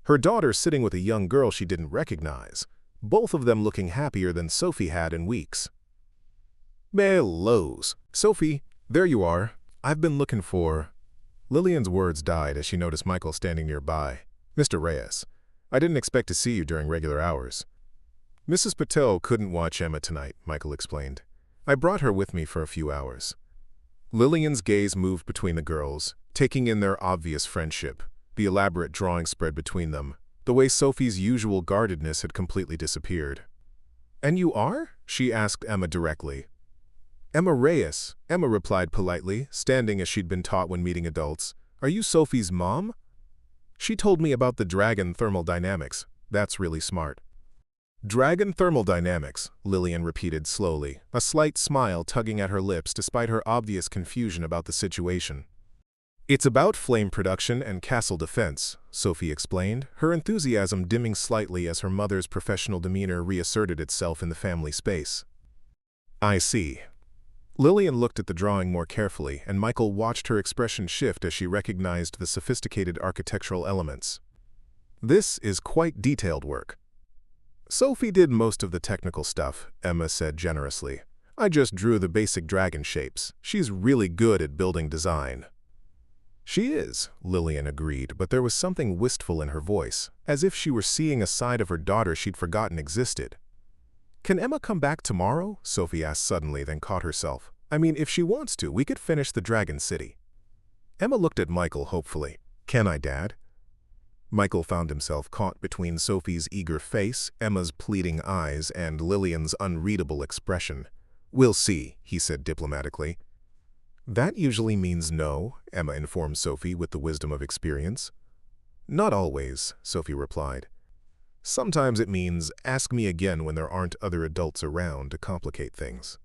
Her daughter sitting with a young girl she didn't recognize, both of them looking happier than Sophie had in weeks. "Hellos. Sophie, there you are. I've been looking for—" Lillian's words died as she noticed Michael standing nearby. "Mr. Reyes, I didn't expect to see you during regular hours." "Mrs. Patel couldn't watch Emma tonight," Michael explained. "I brought her with me for a few hours." Lillian's gaze moved between the girls, taking in their obvious friendship, the elaborate drawing spread between them, the way Sophie's usual guardedness had completely disappeared. "And you are?" she asked Emma directly. "Emma Reyes," Emma replied politely, standing as she'd been taught when meeting adults. "Are you Sophie's mom?" "She told me about the dragon thermodynamics. That's really smart." "Dragon thermodynamics," Lillian repeated slowly, a slight smile tugging at her lips despite her obvious confusion about the situation. "It's about flame production and castle defense," Sophie explained, her enthusiasm dimming slightly as her mother's professional demeanor reasserted itself in the family space. "I see." Lillian looked at the drawing more carefully, and Michael watched her expression shift as she recognized the sophisticated architectural elements. "This is quite detailed work." "Sophie did most of the technical stuff," Emma said generously. "I just drew the basic dragon shapes. She's really good at building design." "She is," Lillian agreed, but there was something wistful in her voice, as if she were seeing a side of her daughter she'd forgotten existed. "Can Emma come back tomorrow?" Sophie asked suddenly, then caught herself. "I mean, if she wants to, we could finish the Dragon City." Emma looked at Michael hopefully. "Can I, Dad?" Michael found himself caught between Sophie's eager face, Emma's pleading eyes, and Lillian's unreadable expression. "We'll see," he said diplomatically. "That usually means no," Emma informed Sophie with the wisdom of experience. "Not always," Sophie replied. "Sometimes it means ask me again when there aren't other adults around to complicate things."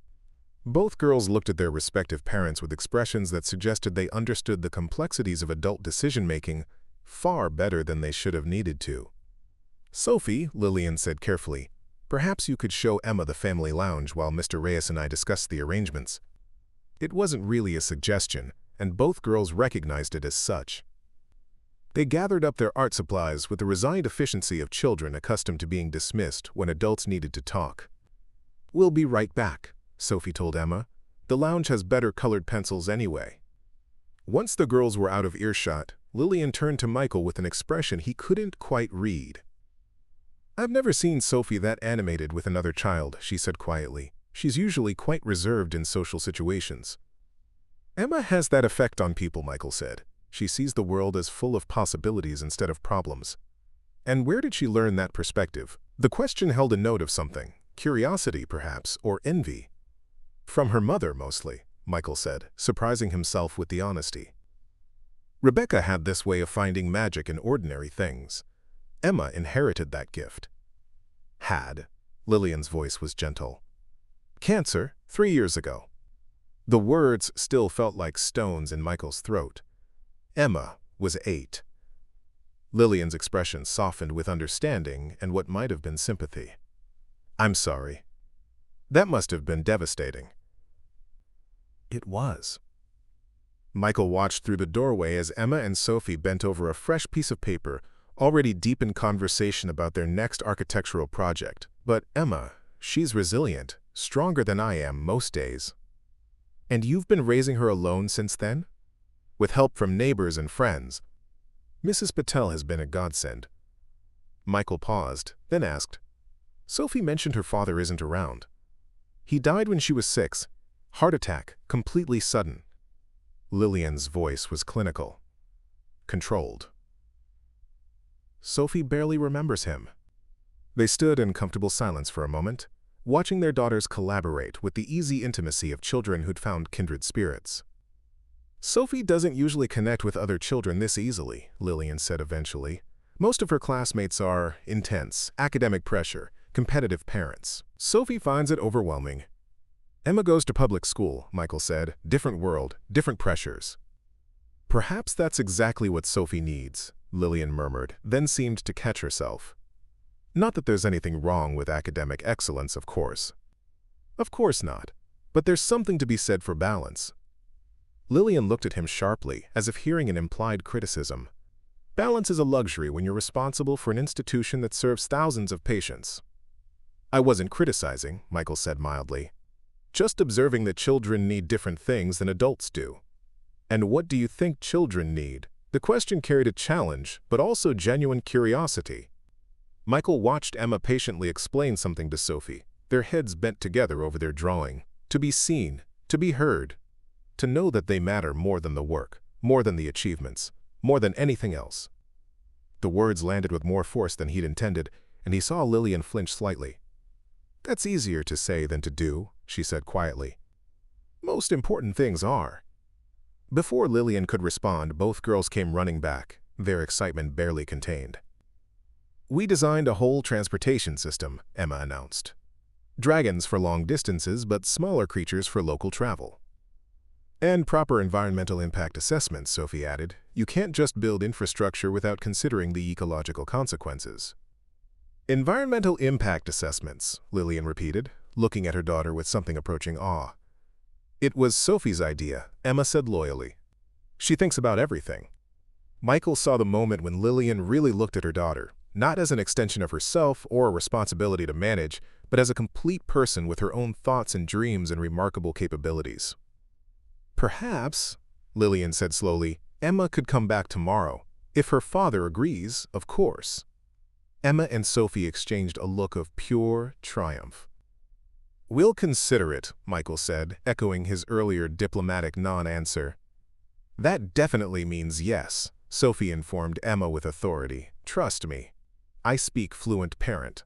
Both girls looked at their respective parents with expressions that suggested they understood the complexities of adult decision-making far better than they should have needed to. "Sophie," Lillian said carefully, "perhaps you could show Emma the family lounge while Mr. Reyes and I discuss the arrangements." It wasn't really a suggestion, and both girls recognized it as such. They gathered up their art supplies with the resigned efficiency of children accustomed to being dismissed when adults needed to talk. "We'll be right back," Sophie told Emma. "The lounge has better colored pencils anyway." Once the girls were out of earshot, Lillian turned to Michael with an expression he couldn't quite read. "I've never seen Sophie that animated with another child," she said quietly. "She's usually quite reserved in social situations." "Emma has that effect on people," Michael said. "She sees the world as full of possibilities instead of problems." "And where did she learn that perspective?" The question held a note of something, curiosity perhaps, or envy. "From her mother, mostly," Michael said, surprising himself with the honesty. "Rebecca had this way of finding magic in ordinary things. Emma inherited that gift." "Had?" Lillian's voice was gentle. "Cancer, 3 years ago." The words still felt like stones in Michael's throat. Emma was 8. Lillian's expression softened with understanding and what might have been sympathy. "I'm sorry. That must have been devastating." It was. Michael watched through the doorway as Emma and Sophie bent over a fresh piece of paper, already deep in conversation about their next architectural project. "But Emma, she's resilient, stronger than I am most days." "And you've been raising her alone since then?" "With help from neighbors and friends. Mrs. Patel has been a godsend." Michael paused, then asked, "Sophie mentioned her father isn't around." "He died when she was 6. Heart attack, completely sudden." Lillian's voice was clinical, controlled. "Sophie barely remembers him." They stood in comfortable silence for a moment, watching their daughters collaborate with the easy intimacy of children who'd found kindred spirits. "Sophie doesn't usually connect with other children this easily," Lillian said eventually. "Most of her classmates are intense, academic pressure, competitive parents. Sophie finds it overwhelming." "Emma goes to public school," Michael said. "Different world, different pressures." "Perhaps that's exactly what Sophie needs. Lillian murmured, then seemed to catch herself. Not that there's anything wrong with academic excellence, of course. Of course not. But there's something to be said for balance. Lillian looked at him sharply, as if hearing an implied criticism. Balance is a luxury when you're responsible for an institution that serves thousands of patients. I wasn't criticizing, Michael said mildly. Just observing that children need different things than adults do. And what do you think children need? The question carried a challenge, but also genuine curiosity. Michael watched Emma patiently explain something to Sophie, their heads bent together over their drawing. To be seen, to be heard, to know that they matter more than the work, more than the achievements, more than anything else. The words landed with more force than he'd intended, and he saw Lillian flinch slightly. That's easier to say than to do, she said quietly. Most important things are. Before Lillian could respond, both girls came running back, their excitement barely contained. We designed a whole transportation system, Emma announced. Dragons for long distances, but smaller creatures for local travel. And proper environmental impact assessments, Sophie added. You can't just build infrastructure without considering the ecological consequences. Environmental impact assessments, Lillian repeated, looking at her daughter with something approaching awe. It was Sophie's idea, Emma said loyally. She thinks about everything. Michael saw the moment when Lillian really looked at her daughter, not as an extension of herself or a responsibility to manage, but as a complete person with her own thoughts and dreams and remarkable capabilities. Perhaps, Lillian said slowly, Emma could come back tomorrow. If her father agrees, of course. Emma and Sophie exchanged a look of pure triumph. We'll consider it, Michael said, echoing his earlier diplomatic non-answer. That definitely means yes, Sophie informed Emma with authority. Trust me. I speak fluent parent.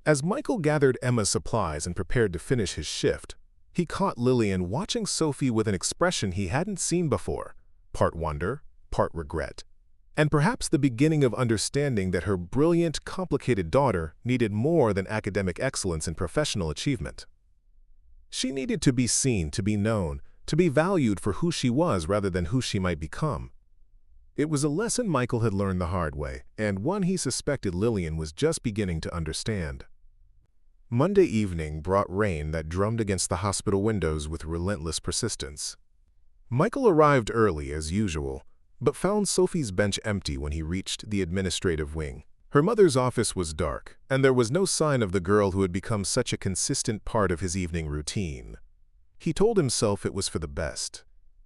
As Michael gathered Emma's supplies and prepared to finish his shift, he caught Lillian watching Sophie with an expression he hadn't seen before, part wonder, part regret, and perhaps the beginning of understanding that her brilliant, complicated daughter needed more than academic excellence and professional achievement. She needed to be seen, to be known, to be valued for who she was rather than who she might become. It was a lesson Michael had learned the hard way, and one he suspected Lillian was just beginning to understand. Monday evening brought rain that drummed against the hospital windows with relentless persistence. Michael arrived early as usual, but found Sophie's bench empty when he reached the administrative wing. Her mother's office was dark, and there was no sign of the girl who had become such a consistent part of his evening routine. He told himself it was for the best.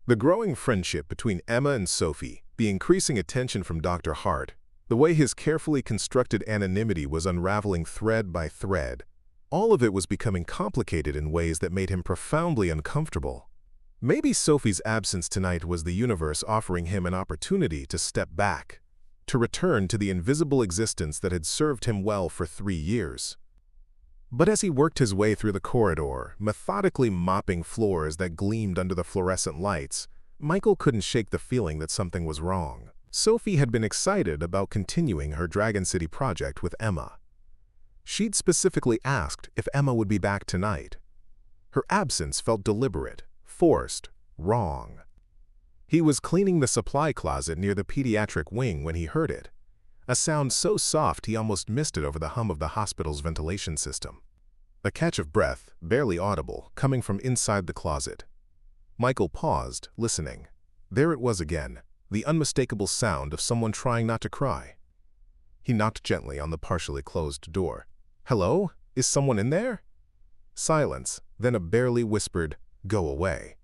The growing friendship between Emma and Sophie, the increasing attention from Dr. Hart, the way his carefully constructed anonymity was unraveling thread by thread, all of it was becoming complicated in ways that made him profoundly uncomfortable. Maybe Sophie's absence tonight was the universe offering him an opportunity to step back, to return to the invisible existence that had served him well for 3 years. But as he worked his way through the corridor, methodically mopping floors that gleamed under the fluorescent lights, Michael couldn't shake the feeling that something was wrong. Sophie had been excited about continuing her Dragon City project with Emma. She'd specifically asked if Emma would be back tonight. Her absence felt deliberate, forced, wrong. He was cleaning the supply closet near the pediatric wing when he heard it, a sound so soft he almost missed it over the hum of the hospital's ventilation system. A catch of breath, barely audible, coming from inside the closet. Michael paused, listening. There it was again, the unmistakable sound of someone trying not to cry. He knocked gently on the partially closed door. "Hello? Is someone in there?" Silence, then a barely whispered, "Go away."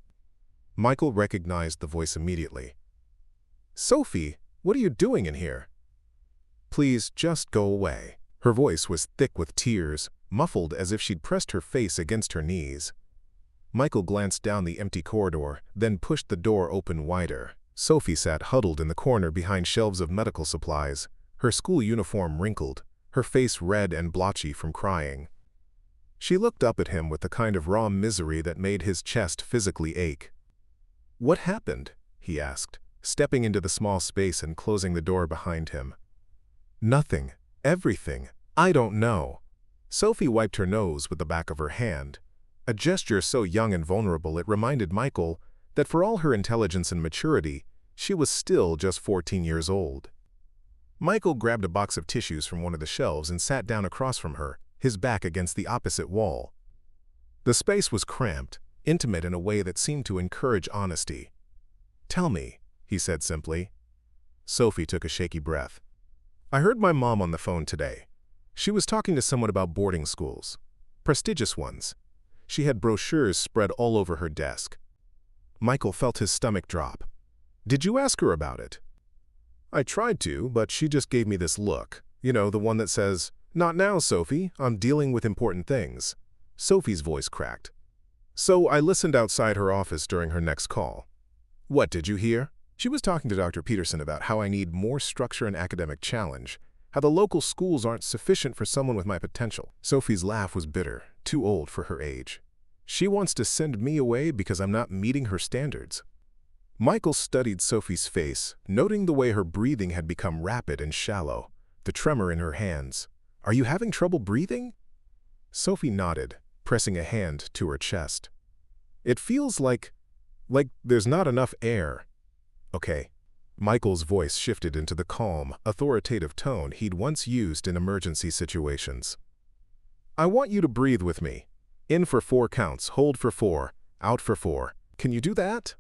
Michael recognized the voice immediately. "Sophie, what are you doing in here?" "Please, just go away." Her voice was thick with tears, muffled as if she'd pressed her face against her knees. Michael glanced down the empty corridor, then pushed the door open wider. Sophie sat huddled in the corner behind shelves of medical supplies, her school uniform wrinkled, her face red and blotchy from crying. She looked up at him with the kind of raw misery that made his chest physically ache. "What happened?" he asked, stepping into the small space and closing the door behind him. "Nothing. Everything. I don't know." Sophie wiped her nose with the back of her hand, a gesture so young and vulnerable it reminded Michael that for all her intelligence and maturity, she was still just 14 years old. Michael grabbed a box of tissues from one of the shelves and sat down across from her, his back against the opposite wall. The space was cramped, intimate in a way that seemed to encourage honesty. "Tell me," he said simply. Sophie took a shaky breath. "I heard my mom on the phone today. She was talking to someone about boarding schools. Prestigious ones. She had brochures spread all over her desk." Michael felt his stomach drop. "Did you ask her about it?" "I tried to, but she just gave me this look. You know, the one that says, 'Not now, Sophie, I'm dealing with important things.'" Sophie's voice cracked. "So I listened outside her office during her next call." "What did you hear?" "She was talking to Dr. Peterson about how I need more structure and academic challenge, how the local schools aren't sufficient for someone with my potential." Sophie's laugh was bitter, too old for her age. "She wants to send me away because I'm not meeting her standards." Michael studied Sophie's face, noting the way her breathing had become rapid and shallow, the tremor in her hands. "Are you having trouble breathing?" Sophie nodded, pressing a hand to her chest. "It feels like there's not enough air." "Okay." Michael's voice shifted into the calm, authoritative tone he'd once used in emergency situations. "I want you to breathe with me. In for 4 counts, hold for 4, out for 4. Can you do that?"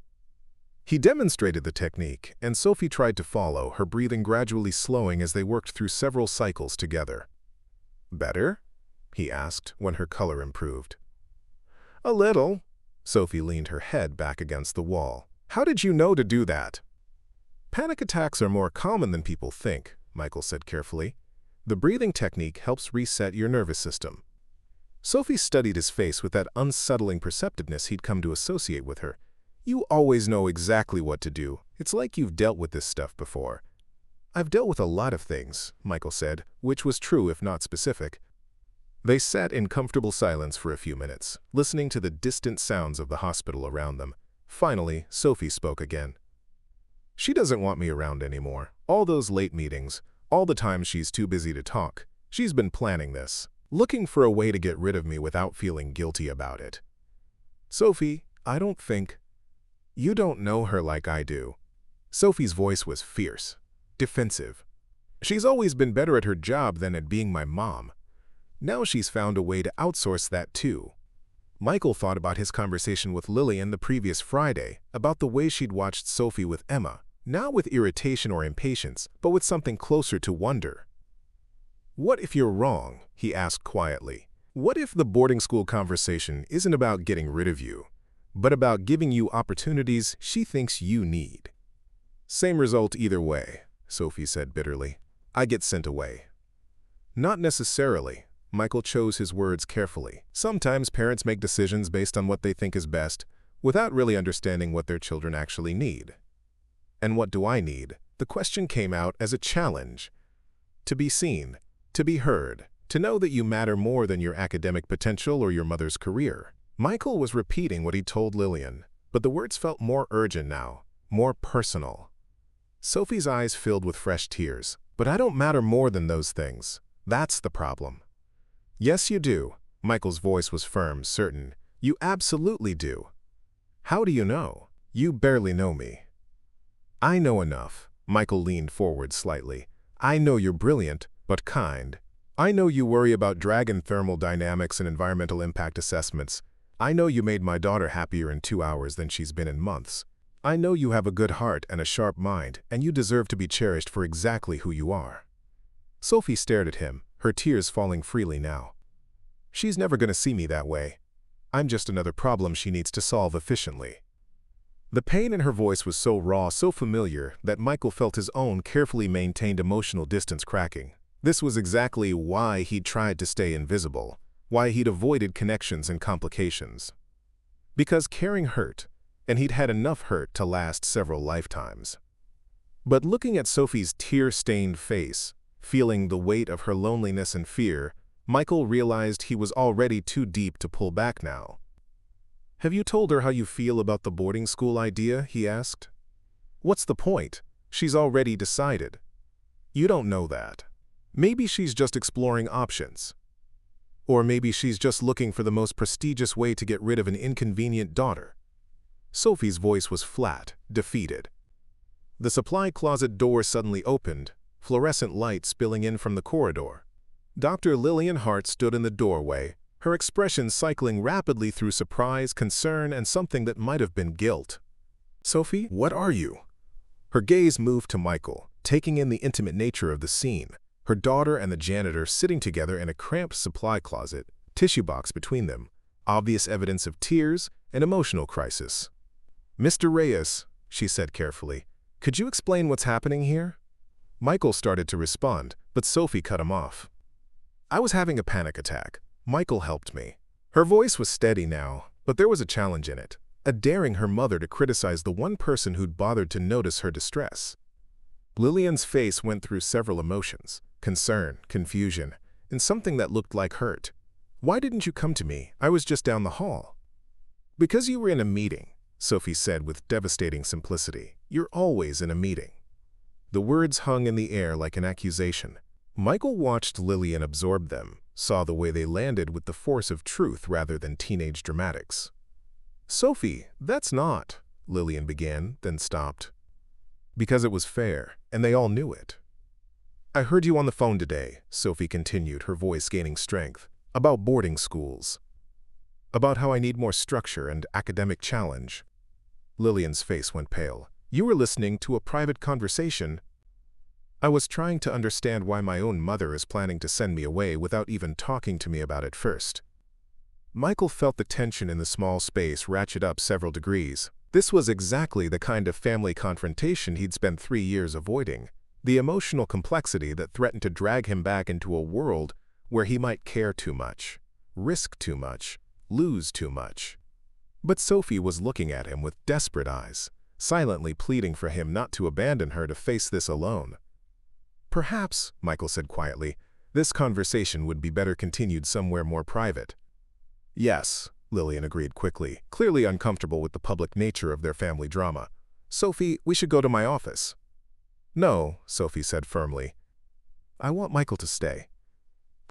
He demonstrated the technique, and Sophie tried to follow, her breathing gradually slowing as they worked through several cycles together. "Better?" he asked when her color improved. "A little." Sophie leaned her head back against the wall. "How did you know to do that?" "Panic attacks are more common than people think," Michael said carefully. "The breathing technique helps reset your nervous system." Sophie studied his face with that unsettling perceptiveness he'd come to associate with her. "You always know exactly what to do. It's like you've dealt with this stuff before." "I've dealt with a lot of things," Michael said, which was true if not specific. They sat in comfortable silence for a few minutes, listening to the distant sounds of the hospital around them. Finally, Sophie spoke again. "She doesn't want me around anymore. All those late meetings, all the times she's too busy to talk. She's been planning this, looking for a way to get rid of me without feeling guilty about it." "Sophie, I don't think—" "You don't know her like I do." Sophie's voice was fierce, defensive. "She's always been better at her job than at being my mom. Now she's found a way to outsource that too." Michael thought about his conversation with Lillian the previous Friday, about the way she'd watched Sophie with Emma, not with irritation or impatience, but with something closer to wonder. "What if you're wrong?" he asked quietly. "What if the boarding school conversation isn't about getting rid of you, but about giving you opportunities she thinks you need?" "Same result either way," Sophie said bitterly. "I get sent away." "Not necessarily." Michael chose his words carefully. "Sometimes parents make decisions based on what they think is best, without really understanding what their children actually need." "And what do I need?" The question came out as a challenge. "To be seen, to be heard, to know that you matter more than your academic potential or your mother's career." Michael was repeating what he told Lillian, but the words felt more urgent now, more personal. Sophie's eyes filled with fresh tears. "But I don't matter more than those things. That's the problem." "Yes, you do." Michael's voice was firm, certain. "You absolutely do." "How do you know?" "You barely know me." "I know enough." Michael leaned forward slightly. "I know you're brilliant, but kind. I know you worry about drag and thermal dynamics and environmental impact assessments. I know you made my daughter happier in 2 hours than she's been in months. I know you have a good heart and a sharp mind, and you deserve to be cherished for exactly who you are." Sophie stared at him, her tears falling freely now. "She's never going to see me that way. I'm just another problem she needs to solve efficiently." The pain in her voice was so raw, so familiar, that Michael felt his own carefully maintained emotional distance cracking. This was exactly why he'd tried to stay invisible, why he'd avoided connections and complications. Because caring hurt, and he'd had enough hurt to last several lifetimes. But looking at Sophie's tear-stained face, feeling the weight of her loneliness and fear, Michael realized he was already too deep to pull back now. "Have you told her how you feel about the boarding school idea?" he asked. "What's the point? She's already decided." "You don't know that. Maybe she's just exploring options. Or maybe she's just looking for the most prestigious way to get rid of an inconvenient daughter." Sophie's voice was flat, defeated. The supply closet door suddenly opened, fluorescent light spilling in from the corridor. Dr. Lillian Hart stood in the doorway, her expression cycling rapidly through surprise, concern, and something that might have been guilt. "Sophie, what are you?" Her gaze moved to Michael, taking in the intimate nature of the scene, her daughter and the janitor sitting together in a cramped supply closet, tissue box between them, obvious evidence of tears and emotional crisis. "Mr. Reyes," she said carefully, "could you explain what's happening here?" Michael started to respond, but Sophie cut him off. "I was having a panic attack. Michael helped me." Her voice was steady now, but there was a challenge in it, a daring her mother to criticize the one person who'd bothered to notice her distress. Lillian's face went through several emotions: concern, confusion, and something that looked like hurt. "Why didn't you come to me? I was just down the hall." "Because you were in a meeting," Sophie said with devastating simplicity. "You're always in a meeting." The words hung in the air like an accusation. Michael watched Lillian absorb them, saw the way they landed with the force of truth rather than teenage dramatics. "Sophie, that's not," Lillian began, then stopped. "Because it was fair, and they all knew it." "I heard you on the phone today," Sophie continued, her voice gaining strength, "about boarding schools. About how I need more structure and academic challenge." Lillian's face went pale. "You were listening to a private conversation." "I was trying to understand why my own mother is planning to send me away without even talking to me about it first." Michael felt the tension in the small space ratchet up several degrees. This was exactly the kind of family confrontation he'd spent 3 years avoiding, the emotional complexity that threatened to drag him back into a world where he might care too much, risk too much, lose too much. But Sophie was looking at him with desperate eyes, silently pleading for him not to abandon her to face this alone. "Perhaps," Michael said quietly, "this conversation would be better continued somewhere more private." "Yes," Lillian agreed quickly, clearly uncomfortable with the public nature of their family drama. "Sophie, we should go to my office." "No," Sophie said firmly. "I want Michael to stay."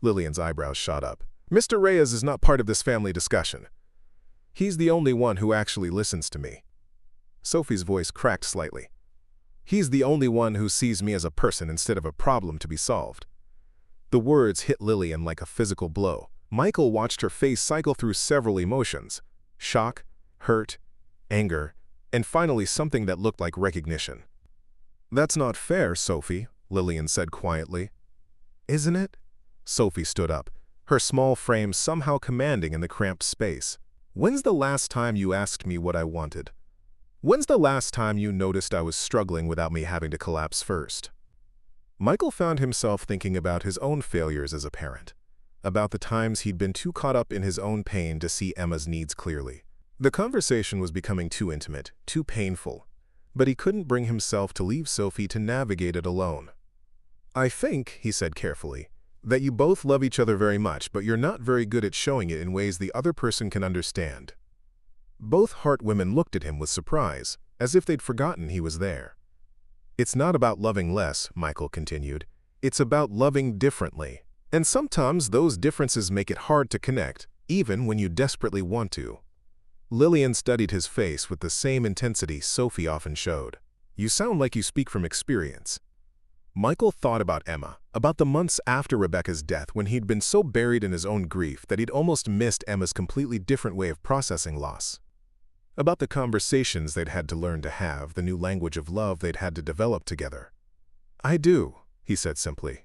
Lillian's eyebrows shot up. "Mr. Reyes is not part of this family discussion. He's the only one who actually listens to me." Sophie's voice cracked slightly. "He's the only one who sees me as a person instead of a problem to be solved." The words hit Lillian like a physical blow. Michael watched her face cycle through several emotions: shock, hurt, anger, and finally something that looked like recognition. "That's not fair, Sophie," Lillian said quietly. "Isn't it?" Sophie stood up, her small frame somehow commanding in the cramped space. "When's the last time you asked me what I wanted? When's the last time you noticed I was struggling without me having to collapse first?" Michael found himself thinking about his own failures as a parent, about the times he'd been too caught up in his own pain to see Emma's needs clearly. The conversation was becoming too intimate, too painful, but he couldn't bring himself to leave Sophie to navigate it alone. "I think," he said carefully, "that you both love each other very much, but you're not very good at showing it in ways the other person can understand." Both Hart women looked at him with surprise, as if they'd forgotten he was there. "It's not about loving less," Michael continued. "It's about loving differently. And sometimes those differences make it hard to connect, even when you desperately want to." Lillian studied his face with the same intensity Sophie often showed. "You sound like you speak from experience." Michael thought about Emma, about the months after Rebecca's death when he'd been so buried in his own grief that he'd almost missed Emma's completely different way of processing loss. About the conversations they'd had to learn to have, the new language of love they'd had to develop together. "I do," he said simply.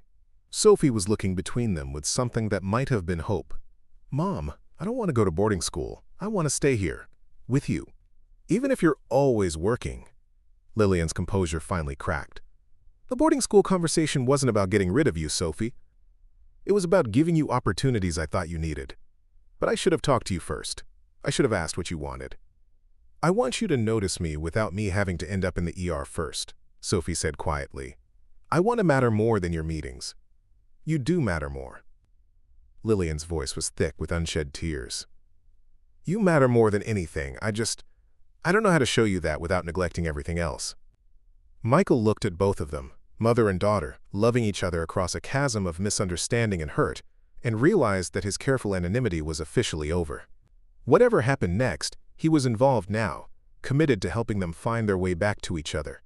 Sophie was looking between them with something that might have been hope. "Mom, I don't want to go to boarding school. I want to stay here, with you. Even if you're always working." Lillian's composure finally cracked. "The boarding school conversation wasn't about getting rid of you, Sophie. It was about giving you opportunities I thought you needed. But I should have talked to you first. I should have asked what you wanted." "I want you to notice me without me having to end up in the ER first," Sophie said quietly. "I want to matter more than your meetings. You do matter more." Lillian's voice was thick with unshed tears. "You matter more than anything. I don't know how to show you that without neglecting everything else." Michael looked at both of them, mother and daughter, loving each other across a chasm of misunderstanding and hurt, and realized that his careful anonymity was officially over. Whatever happened next, he was involved now, committed to helping them find their way back to each other.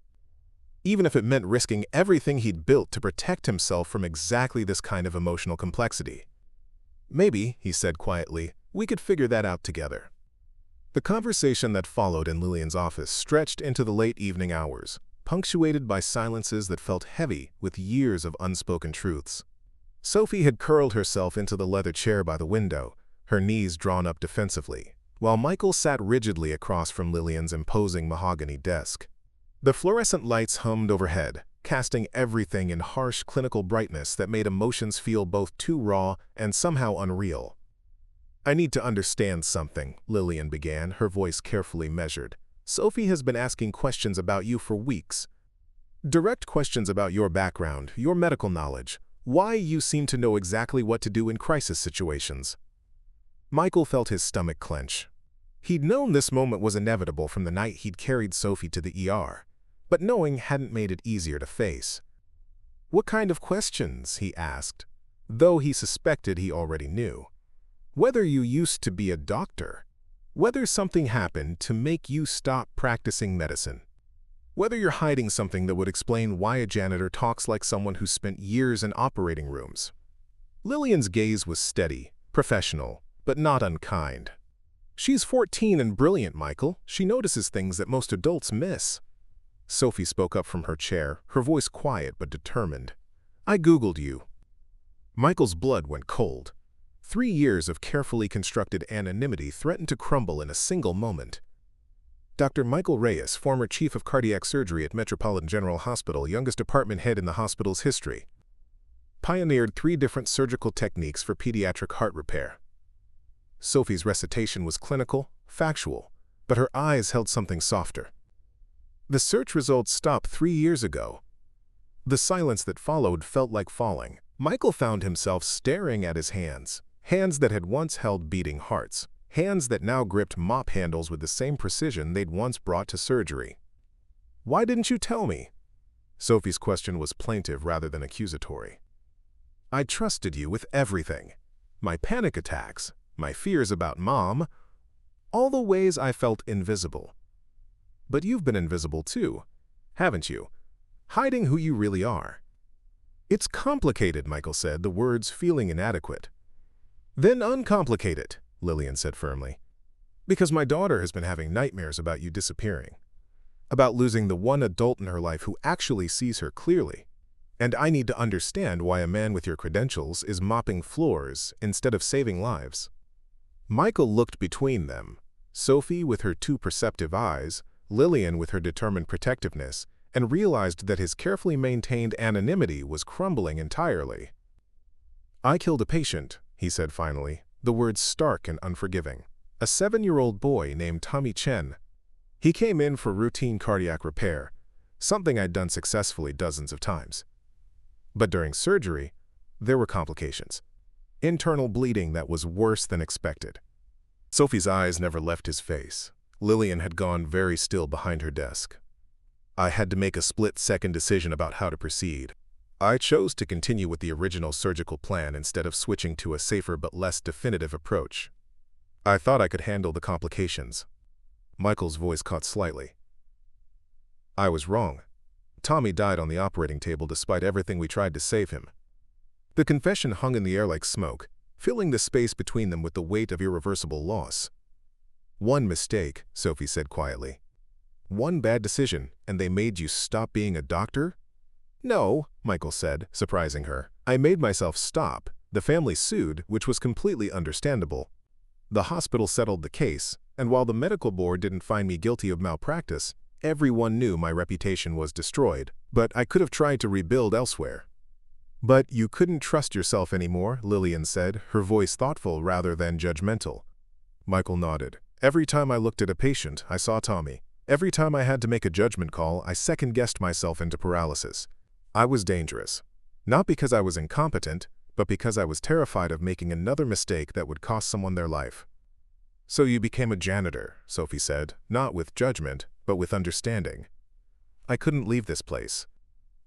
even if it meant risking everything he'd built to protect himself from exactly this kind of emotional complexity. "Maybe," he said quietly, "we could figure that out together." The conversation that followed in Lillian's office stretched into the late evening hours, punctuated by silences that felt heavy with years of unspoken truths. Sophie had curled herself into the leather chair by the window, her knees drawn up defensively, while Michael sat rigidly across from Lillian's imposing mahogany desk. The fluorescent lights hummed overhead, casting everything in harsh clinical brightness that made emotions feel both too raw and somehow unreal. "I need to understand something," Lillian began, her voice carefully measured. "Sophie has been asking questions about you for weeks. Direct questions about your background, your medical knowledge, why you seem to know exactly what to do in crisis situations." Michael felt his stomach clench. He'd known this moment was inevitable from the night he'd carried Sophie to the ER, but knowing hadn't made it easier to face. "What kind of questions?" he asked, though he suspected he already knew. "Whether you used to be a doctor, whether something happened to make you stop practicing medicine, whether you're hiding something that would explain why a janitor talks like someone who spent years in operating rooms." Lillian's gaze was steady, professional, but not unkind. "She's 14 and brilliant, Michael. She notices things that most adults miss." Sophie spoke up from her chair, her voice quiet but determined. "I Googled you." Michael's blood went cold. 3 years of carefully constructed anonymity threatened to crumble in a single moment. Dr. Michael Reyes, former chief of cardiac surgery at Metropolitan General Hospital, youngest department head in the hospital's history, pioneered 3 different surgical techniques for pediatric heart repair. Sophie's recitation was clinical, factual, but her eyes held something softer. The search results stopped 3 years ago. The silence that followed felt like falling. Michael found himself staring at his hands, hands that had once held beating hearts, hands that now gripped mop handles with the same precision they'd once brought to surgery. "Why didn't you tell me?" Sophie's question was plaintive rather than accusatory. "I trusted you with everything. My panic attacks, my fears about Mom, all the ways I felt invisible. But you've been invisible too, haven't you? Hiding who you really are." "It's complicated," Michael said, the words feeling inadequate. "Then uncomplicate it," Lillian said firmly. "Because my daughter has been having nightmares about you disappearing, about losing the one adult in her life who actually sees her clearly. And I need to understand why a man with your credentials is mopping floors instead of saving lives." Michael looked between them, Sophie with her 2 perceptive eyes, Lillian with her determined protectiveness, and realized that his carefully maintained anonymity was crumbling entirely. "I killed a patient," he said finally, the words stark and unforgiving. "A 7-year-old boy named Tommy Chen. He came in for routine cardiac repair, something I'd done successfully dozens of times. But during surgery, there were complications. Internal bleeding that was worse than expected." Sophie's eyes never left his face. Lillian had gone very still behind her desk. "I had to make a split-second decision about how to proceed. I chose to continue with the original surgical plan instead of switching to a safer but less definitive approach. I thought I could handle the complications." Michael's voice caught slightly. "I was wrong. Tommy died on the operating table despite everything we tried to save him." The confession hung in the air like smoke, filling the space between them with the weight of irreversible loss. "One mistake," Sophie said quietly. "One bad decision, and they made you stop being a doctor?" "No," Michael said, surprising her. "I made myself stop. The family sued, which was completely understandable. The hospital settled the case, and while the medical board didn't find me guilty of malpractice, everyone knew my reputation was destroyed. But I could have tried to rebuild elsewhere." "But you couldn't trust yourself anymore," Lillian said, her voice thoughtful rather than judgmental. Michael nodded. "Every time I looked at a patient, I saw Tommy. Every time I had to make a judgment call, I second-guessed myself into paralysis. I was dangerous. Not because I was incompetent, but because I was terrified of making another mistake that would cost someone their life." "So you became a janitor," Sophie said, not with judgment, but with understanding. "I couldn't leave this place.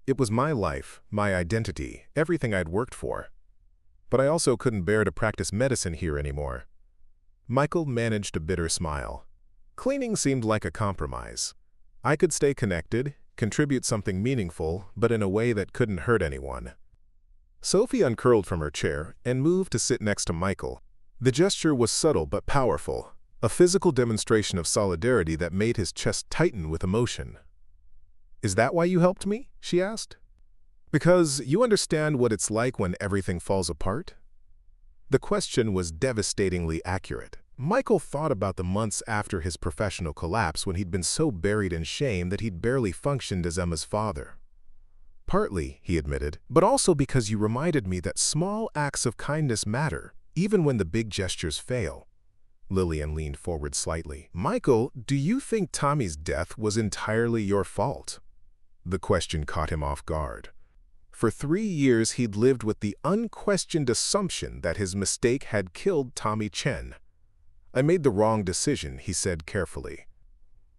It was my life, my identity, everything I'd worked for. But I also couldn't bear to practice medicine here anymore." Michael managed a bitter smile. "Cleaning seemed like a compromise. I could stay connected, contribute something meaningful, but in a way that couldn't hurt anyone. Sophie uncurled from her chair and moved to sit next to Michael. The gesture was subtle but powerful, a physical demonstration of solidarity that made his chest tighten with emotion. "Is that why you helped me?" she asked. "Because you understand what it's like when everything falls apart?" The question was devastatingly accurate. Michael thought about the months after his professional collapse when he'd been so buried in shame that he'd barely functioned as Emma's father. "Partly," he admitted, "but also because you reminded me that small acts of kindness matter, even when the big gestures fail." Lillian leaned forward slightly. "Michael, do you think Tommy's death was entirely your fault?" The question caught him off guard. For 3 years, he'd lived with the unquestioned assumption that his mistake had killed Tommy Chen. "I made the wrong decision," he said carefully.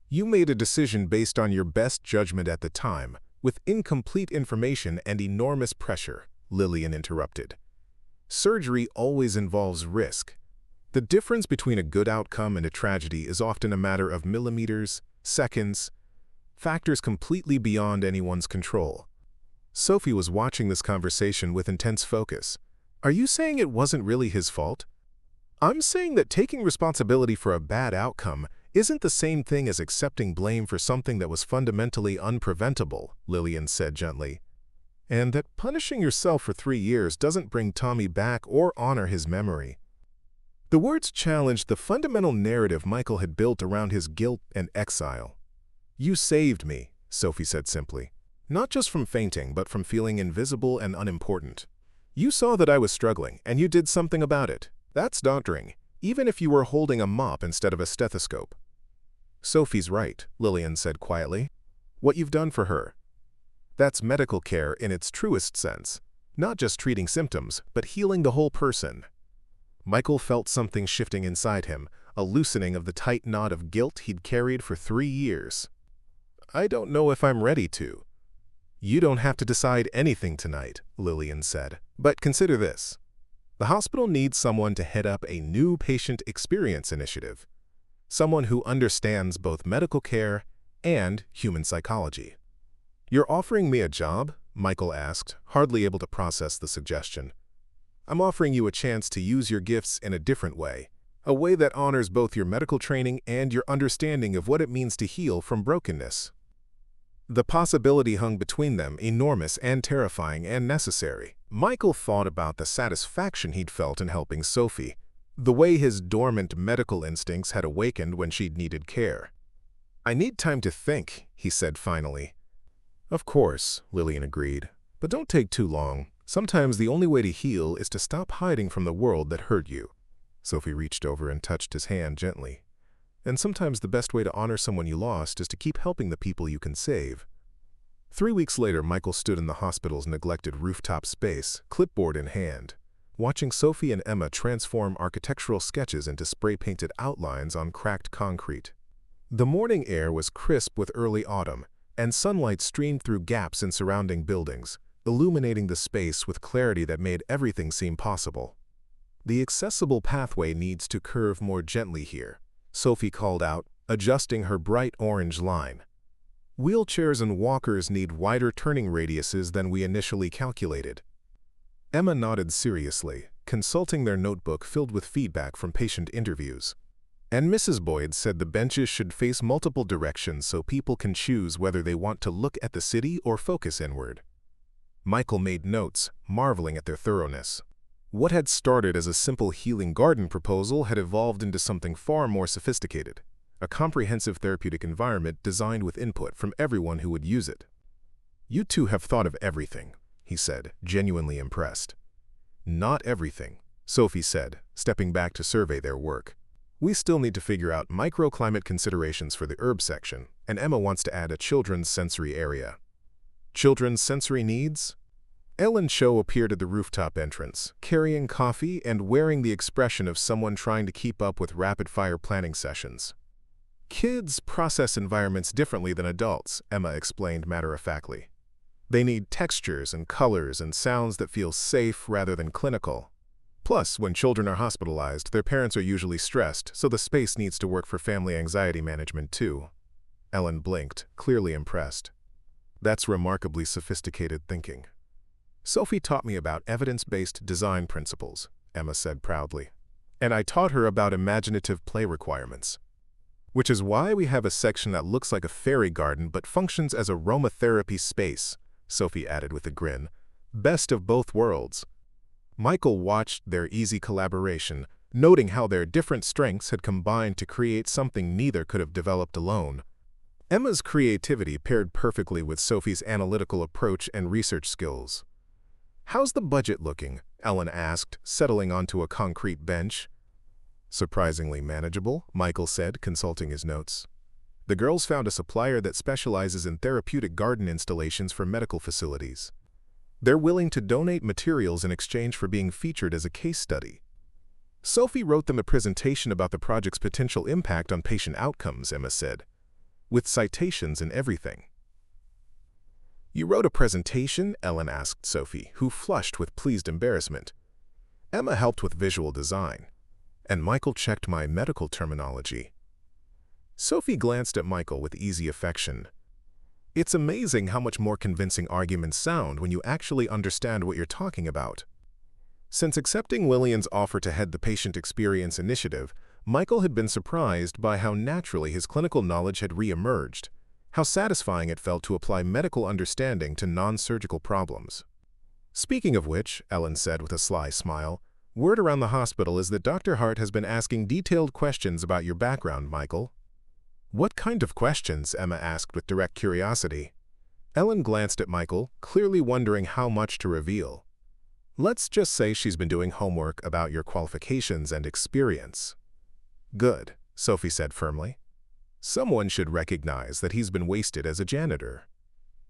"You made a decision based on your best judgment at the time, with incomplete information and enormous pressure," Lillian interrupted. "Surgery always involves risk. The difference between a good outcome and a tragedy is often a matter of millimeters, seconds, factors completely beyond anyone's control." Sophie was watching this conversation with intense focus. "Are you saying it wasn't really his fault?" "I'm saying that taking responsibility for a bad outcome isn't the same thing as accepting blame for something that was fundamentally unpreventable," Lillian said gently. "And that punishing yourself for 3 years doesn't bring Tommy back or honor his memory." The words challenged the fundamental narrative Michael had built around his guilt and exile. "You saved me," Sophie said simply. "Not just from fainting, but from feeling invisible and unimportant. You saw that I was struggling, and you did something about it. That's doctoring, even if you were holding a mop instead of a stethoscope." "Sophie's right," Lillian said quietly. "What you've done for her. That's medical care in its truest sense. Not just treating symptoms, but healing the whole person." Michael felt something shifting inside him, a loosening of the tight knot of guilt he'd carried for 3 years. "I don't know if I'm ready to." "You don't have to decide anything tonight," Lillian said. "But consider this. The hospital needs someone to head up a new patient experience initiative. Someone who understands both medical care and human psychology." "You're offering me a job?" Michael asked, hardly able to process the suggestion. "I'm offering you a chance to use your gifts in a different way, a way that honors both your medical training and your understanding of what it means to heal from brokenness." The possibility hung between them, enormous and terrifying and necessary. Michael thought about the satisfaction he'd felt in helping Sophie, the way his dormant medical instincts had awakened when she'd needed care. "I need time to think," he said finally. "Of course," Lillian agreed, "but don't take too long. Sometimes the only way to heal is to stop hiding from the world that hurt you." Sophie reached over and touched his hand gently. "And sometimes the best way to honor someone you lost is to keep helping the people you can save." 3 weeks later, Michael stood in the hospital's neglected rooftop space, clipboard in hand, watching Sophie and Emma transform architectural sketches into spray-painted outlines on cracked concrete. The morning air was crisp with early autumn, and sunlight streamed through gaps in surrounding buildings, illuminating the space with clarity that made everything seem possible. "The accessible pathway needs to curve more gently here," Sophie called out, adjusting her bright orange line. "Wheelchairs and walkers need wider turning radiuses than we initially calculated." Emma nodded seriously, consulting their notebook filled with feedback from patient interviews. "And Mrs. Boyd said the benches should face multiple directions so people can choose whether they want to look at the city or focus inward." Michael made notes, marveling at their thoroughness. What had started as a simple healing garden proposal had evolved into something far more sophisticated, a comprehensive therapeutic environment designed with input from everyone who would use it. "You two have thought of everything," he said, genuinely impressed. "Not everything," Sophie said, stepping back to survey their work. "We still need to figure out microclimate considerations for the herb section, and Emma wants to add a children's sensory area." "Children's sensory needs?" Ellen Cho appeared at the rooftop entrance, carrying coffee and wearing the expression of someone trying to keep up with rapid-fire planning sessions. "Kids process environments differently than adults," Emma explained matter-of-factly. "They need textures and colors and sounds that feel safe rather than clinical. Plus, when children are hospitalized, their parents are usually stressed, so the space needs to work for family anxiety management too." Ellen blinked, clearly impressed. That's remarkably sophisticated thinking. Sophie taught me about evidence-based design principles, Emma said proudly. And I taught her about imaginative play requirements. Which is why we have a section that looks like a fairy garden but functions as aromatherapy space, Sophie added with a grin. Best of both worlds. Michael watched their easy collaboration, noting how their different strengths had combined to create something neither could have developed alone. Emma's creativity paired perfectly with Sophie's analytical approach and research skills. "How's the budget looking?" Ellen asked, settling onto a concrete bench. "Surprisingly manageable," Michael said, consulting his notes. "The girls found a supplier that specializes in therapeutic garden installations for medical facilities. They're willing to donate materials in exchange for being featured as a case study." "Sophie wrote them a presentation about the project's potential impact on patient outcomes," Emma said, "with citations and everything." "You wrote a presentation?" Ellen asked Sophie, who flushed with pleased embarrassment. Emma helped with visual design, and Michael checked my medical terminology. Sophie glanced at Michael with easy affection. "It's amazing how much more convincing arguments sound when you actually understand what you're talking about." Since accepting Lillian's offer to head the Patient Experience Initiative, Michael had been surprised by how naturally his clinical knowledge had re-emerged, how satisfying it felt to apply medical understanding to non-surgical problems. "Speaking of which," Ellen said with a sly smile, "word around the hospital is that Dr. Hart has been asking detailed questions about your background, Michael." "What kind of questions?" Emma asked with direct curiosity. Ellen glanced at Michael, clearly wondering how much to reveal. "Let's just say she's been doing homework about your qualifications and experience." "Good," Sophie said firmly. "Someone should recognize that he's been wasted as a janitor."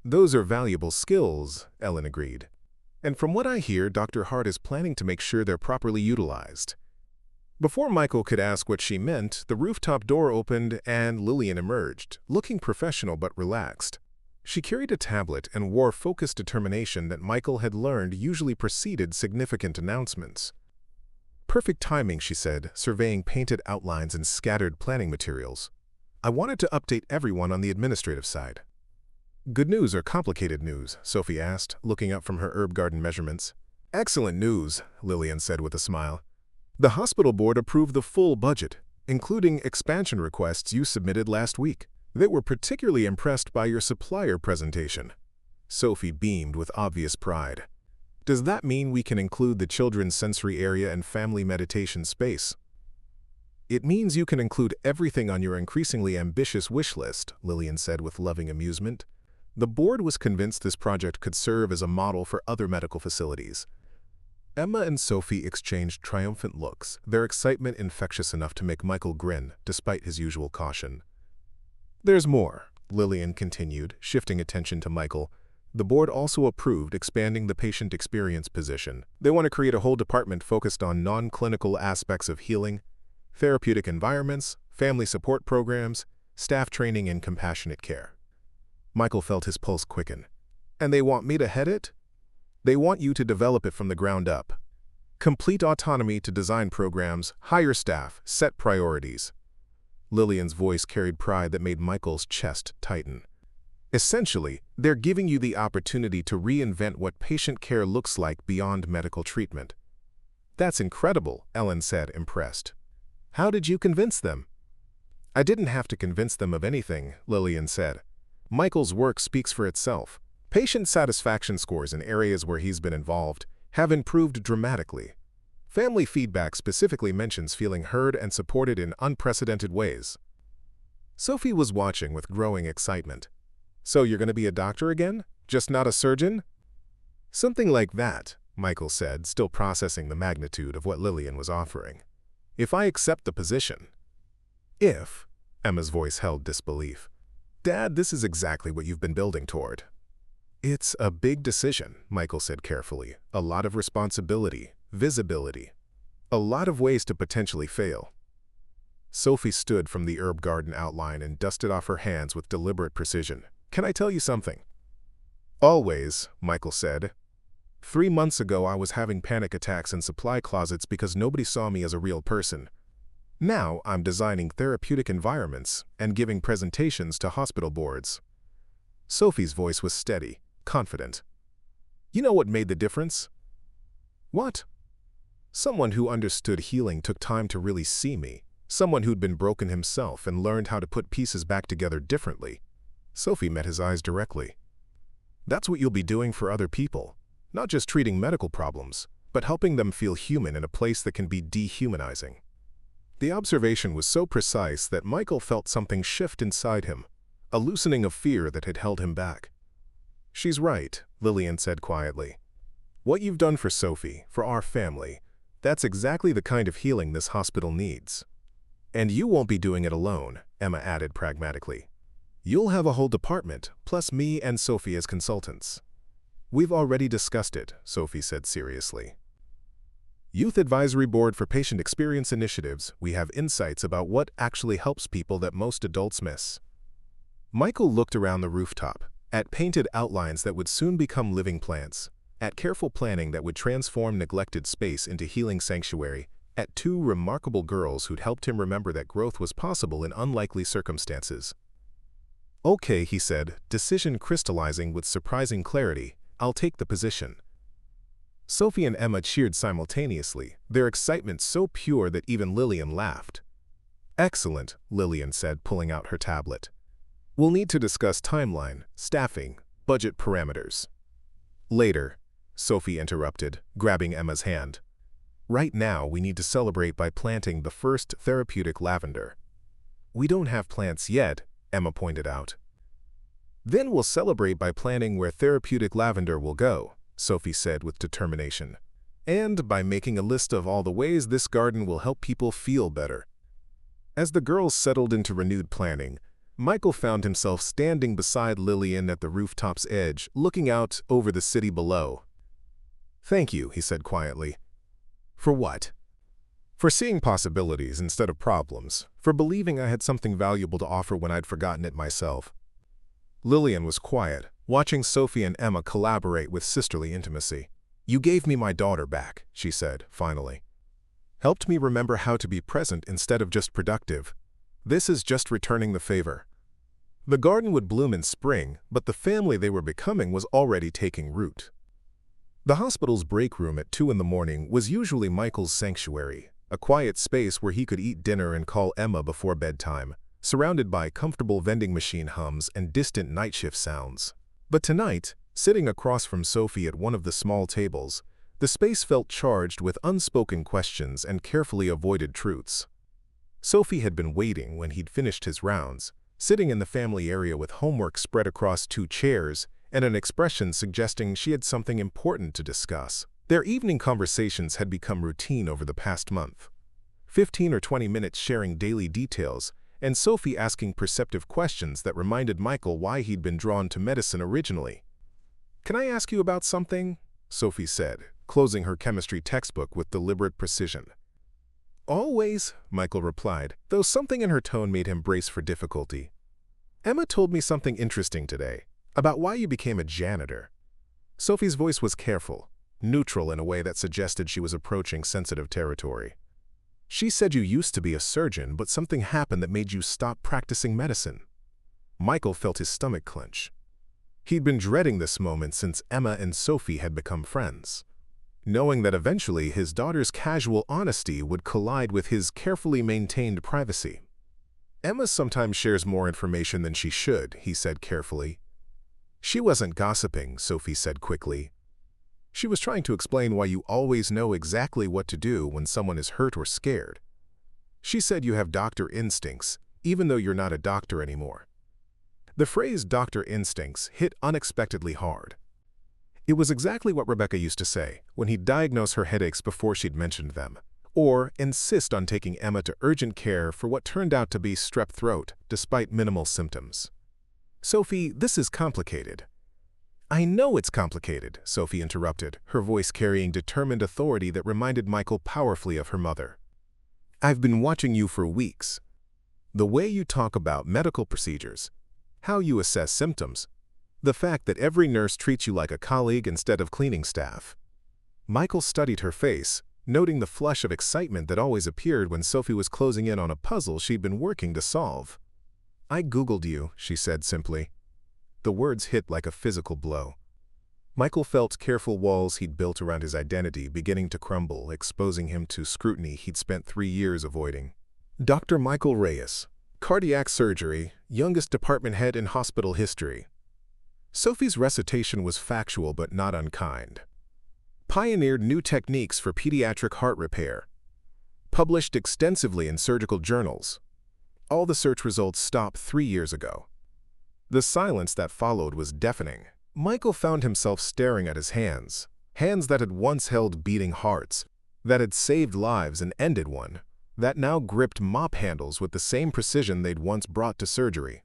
"Those are valuable skills," Ellen agreed. "And from what I hear, Dr. Hart is planning to make sure they're properly utilized." Before Michael could ask what she meant, the rooftop door opened and Lillian emerged, looking professional but relaxed. She carried a tablet and wore focused determination that Michael had learned usually preceded significant announcements. "Perfect timing," she said, surveying painted outlines and scattered planning materials. "I wanted to update everyone on the administrative side." "Good news or complicated news?" Sophie asked, looking up from her herb garden measurements. "Excellent news," Lillian said with a smile. "The hospital board approved the full budget, including expansion requests you submitted last week. They were particularly impressed by your supplier presentation." Sophie beamed with obvious pride. "Does that mean we can include the children's sensory area and family meditation space?" "It means you can include everything on your increasingly ambitious wish list," Lillian said with loving amusement. The board was convinced this project could serve as a model for other medical facilities. Emma and Sophie exchanged triumphant looks, their excitement infectious enough to make Michael grin, despite his usual caution. "There's more," Lillian continued, shifting attention to Michael. "The board also approved expanding the patient experience position. They want to create a whole department focused on non-clinical aspects of healing, therapeutic environments, family support programs, staff training, and compassionate care." Michael felt his pulse quicken. "And they want me to head it?" "They want you to develop it from the ground up. Complete autonomy to design programs, hire staff, set priorities." Lillian's voice carried pride that made Michael's chest tighten. "Essentially, they're giving you the opportunity to reinvent what patient care looks like beyond medical treatment." "That's incredible," Ellen said, impressed. "How did you convince them?" "I didn't have to convince them of anything," Lillian said. "Michael's work speaks for itself. Patient satisfaction scores in areas where he's been involved have improved dramatically. Family feedback specifically mentions feeling heard and supported in unprecedented ways." Sophie was watching with growing excitement. "So you're going to be a doctor again? Just not a surgeon?" "Something like that," Michael said, still processing the magnitude of what Lillian was offering. "If I accept the position." "If?" Emma's voice held disbelief. "Dad, this is exactly what you've been building toward." "It's a big decision," Michael said carefully. "A lot of responsibility, visibility, a lot of ways to potentially fail." Sophie stood from the herb garden outline and dusted off her hands with deliberate precision. "Can I tell you something?" "Always," Michael said. 3 months ago, I was having panic attacks in supply closets because nobody saw me as a real person. Now, I'm designing therapeutic environments and giving presentations to hospital boards." Sophie's voice was steady, confident. You know what made the difference? What? Someone who understood healing took time to really see me. Someone who'd been broken himself and learned how to put pieces back together differently. Sophie met his eyes directly. That's what you'll be doing for other people. Not just treating medical problems, but helping them feel human in a place that can be dehumanizing. The observation was so precise that Michael felt something shift inside him, a loosening of fear that had held him back. She's right, Lillian said quietly. What you've done for Sophie, for our family, that's exactly the kind of healing this hospital needs. And you won't be doing it alone, Emma added pragmatically. You'll have a whole department, plus me and Sophie as consultants. We've already discussed it, Sophie said seriously. Youth Advisory Board for Patient Experience Initiatives, we have insights about what actually helps people that most adults miss. Michael looked around the rooftop, at painted outlines that would soon become living plants, at careful planning that would transform neglected space into healing sanctuary, at two remarkable girls who'd helped him remember that growth was possible in unlikely circumstances. Okay, he said, decision crystallizing with surprising clarity, I'll take the position. Sophie and Emma cheered simultaneously, their excitement so pure that even Lillian laughed. Excellent, Lillian said, pulling out her tablet. We'll need to discuss timeline, staffing, budget parameters. Later, Sophie interrupted, grabbing Emma's hand. Right now, we need to celebrate by planting the first therapeutic lavender. We don't have plants yet, Emma pointed out. Then we'll celebrate by planning where therapeutic lavender will go, Sophie said with determination. And by making a list of all the ways this garden will help people feel better. As the girls settled into renewed planning, Michael found himself standing beside Lillian at the rooftop's edge, looking out over the city below. Thank you, he said quietly. For what? For seeing possibilities instead of problems, for believing I had something valuable to offer when I'd forgotten it myself. Lillian was quiet, watching Sophie and Emma collaborate with sisterly intimacy. You gave me my daughter back, she said, finally. Helped me remember how to be present instead of just productive. This is just returning the favor. The garden would bloom in spring, but the family they were becoming was already taking root. The hospital's break room at 2 in the morning was usually Michael's sanctuary, a quiet space where he could eat dinner and call Emma before bedtime, surrounded by comfortable vending machine hums and distant night shift sounds. But tonight, sitting across from Sophie at one of the small tables, the space felt charged with unspoken questions and carefully avoided truths. Sophie had been waiting when he'd finished his rounds, sitting in the family area with homework spread across 2 chairs and an expression suggesting she had something important to discuss. Their evening conversations had become routine over the past month. 15 or 20 minutes sharing daily details, and Sophie asking perceptive questions that reminded Michael why he'd been drawn to medicine originally. Can I ask you about something? Sophie said, closing her chemistry textbook with deliberate precision. Always, Michael replied, though something in her tone made him brace for difficulty. Emma told me something interesting today, about why you became a janitor. Sophie's voice was careful, neutral in a way that suggested she was approaching sensitive territory. She said you used to be a surgeon, but something happened that made you stop practicing medicine. Michael felt his stomach clench. He'd been dreading this moment since Emma and Sophie had become friends, knowing that eventually his daughter's casual honesty would collide with his carefully maintained privacy. Emma sometimes shares more information than she should, he said carefully. She wasn't gossiping, Sophie said quickly. She was trying to explain why you always know exactly what to do when someone is hurt or scared. She said you have doctor instincts, even though you're not a doctor anymore. The phrase doctor instincts hit unexpectedly hard. It was exactly what Rebecca used to say when he'd diagnose her headaches before she'd mentioned them, or insist on taking Emma to urgent care for what turned out to be strep throat, despite minimal symptoms. Sophie, this is complicated. I know it's complicated, Sophie interrupted, her voice carrying determined authority that reminded Michael powerfully of her mother. I've been watching you for weeks. The way you talk about medical procedures, how you assess symptoms, the fact that every nurse treats you like a colleague instead of cleaning staff. Michael studied her face, noting the flush of excitement that always appeared when Sophie was closing in on a puzzle she'd been working to solve. I Googled you, she said simply. The words hit like a physical blow. Michael felt careful walls he'd built around his identity beginning to crumble, exposing him to scrutiny he'd spent 3 years avoiding. Dr. Michael Reyes, cardiac surgery, youngest department head in hospital history. Sophie's recitation was factual but not unkind. Pioneered new techniques for pediatric heart repair. Published extensively in surgical journals. All the search results stopped 3 years ago. The silence that followed was deafening. Michael found himself staring at his hands, hands that had once held beating hearts, that had saved lives and ended one, that now gripped mop handles with the same precision they'd once brought to surgery.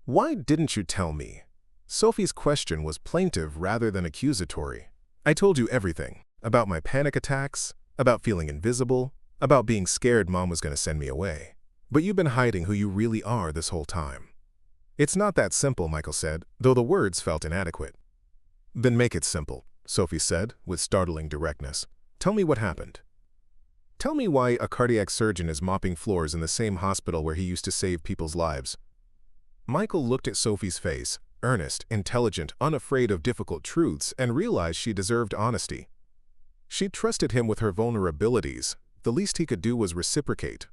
"Why didn't you tell me?" Sophie's question was plaintive rather than accusatory. "I told you everything, about my panic attacks, about feeling invisible, about being scared Mom was going to send me away. But you've been hiding who you really are this whole time." "It's not that simple," Michael said, though the words felt inadequate. "Then make it simple," Sophie said, with startling directness. "Tell me what happened. Tell me why a cardiac surgeon is mopping floors in the same hospital where he used to save people's lives." Michael looked at Sophie's face, earnest, intelligent, unafraid of difficult truths, and realized she deserved honesty. She trusted him with her vulnerabilities. The least he could do was reciprocate.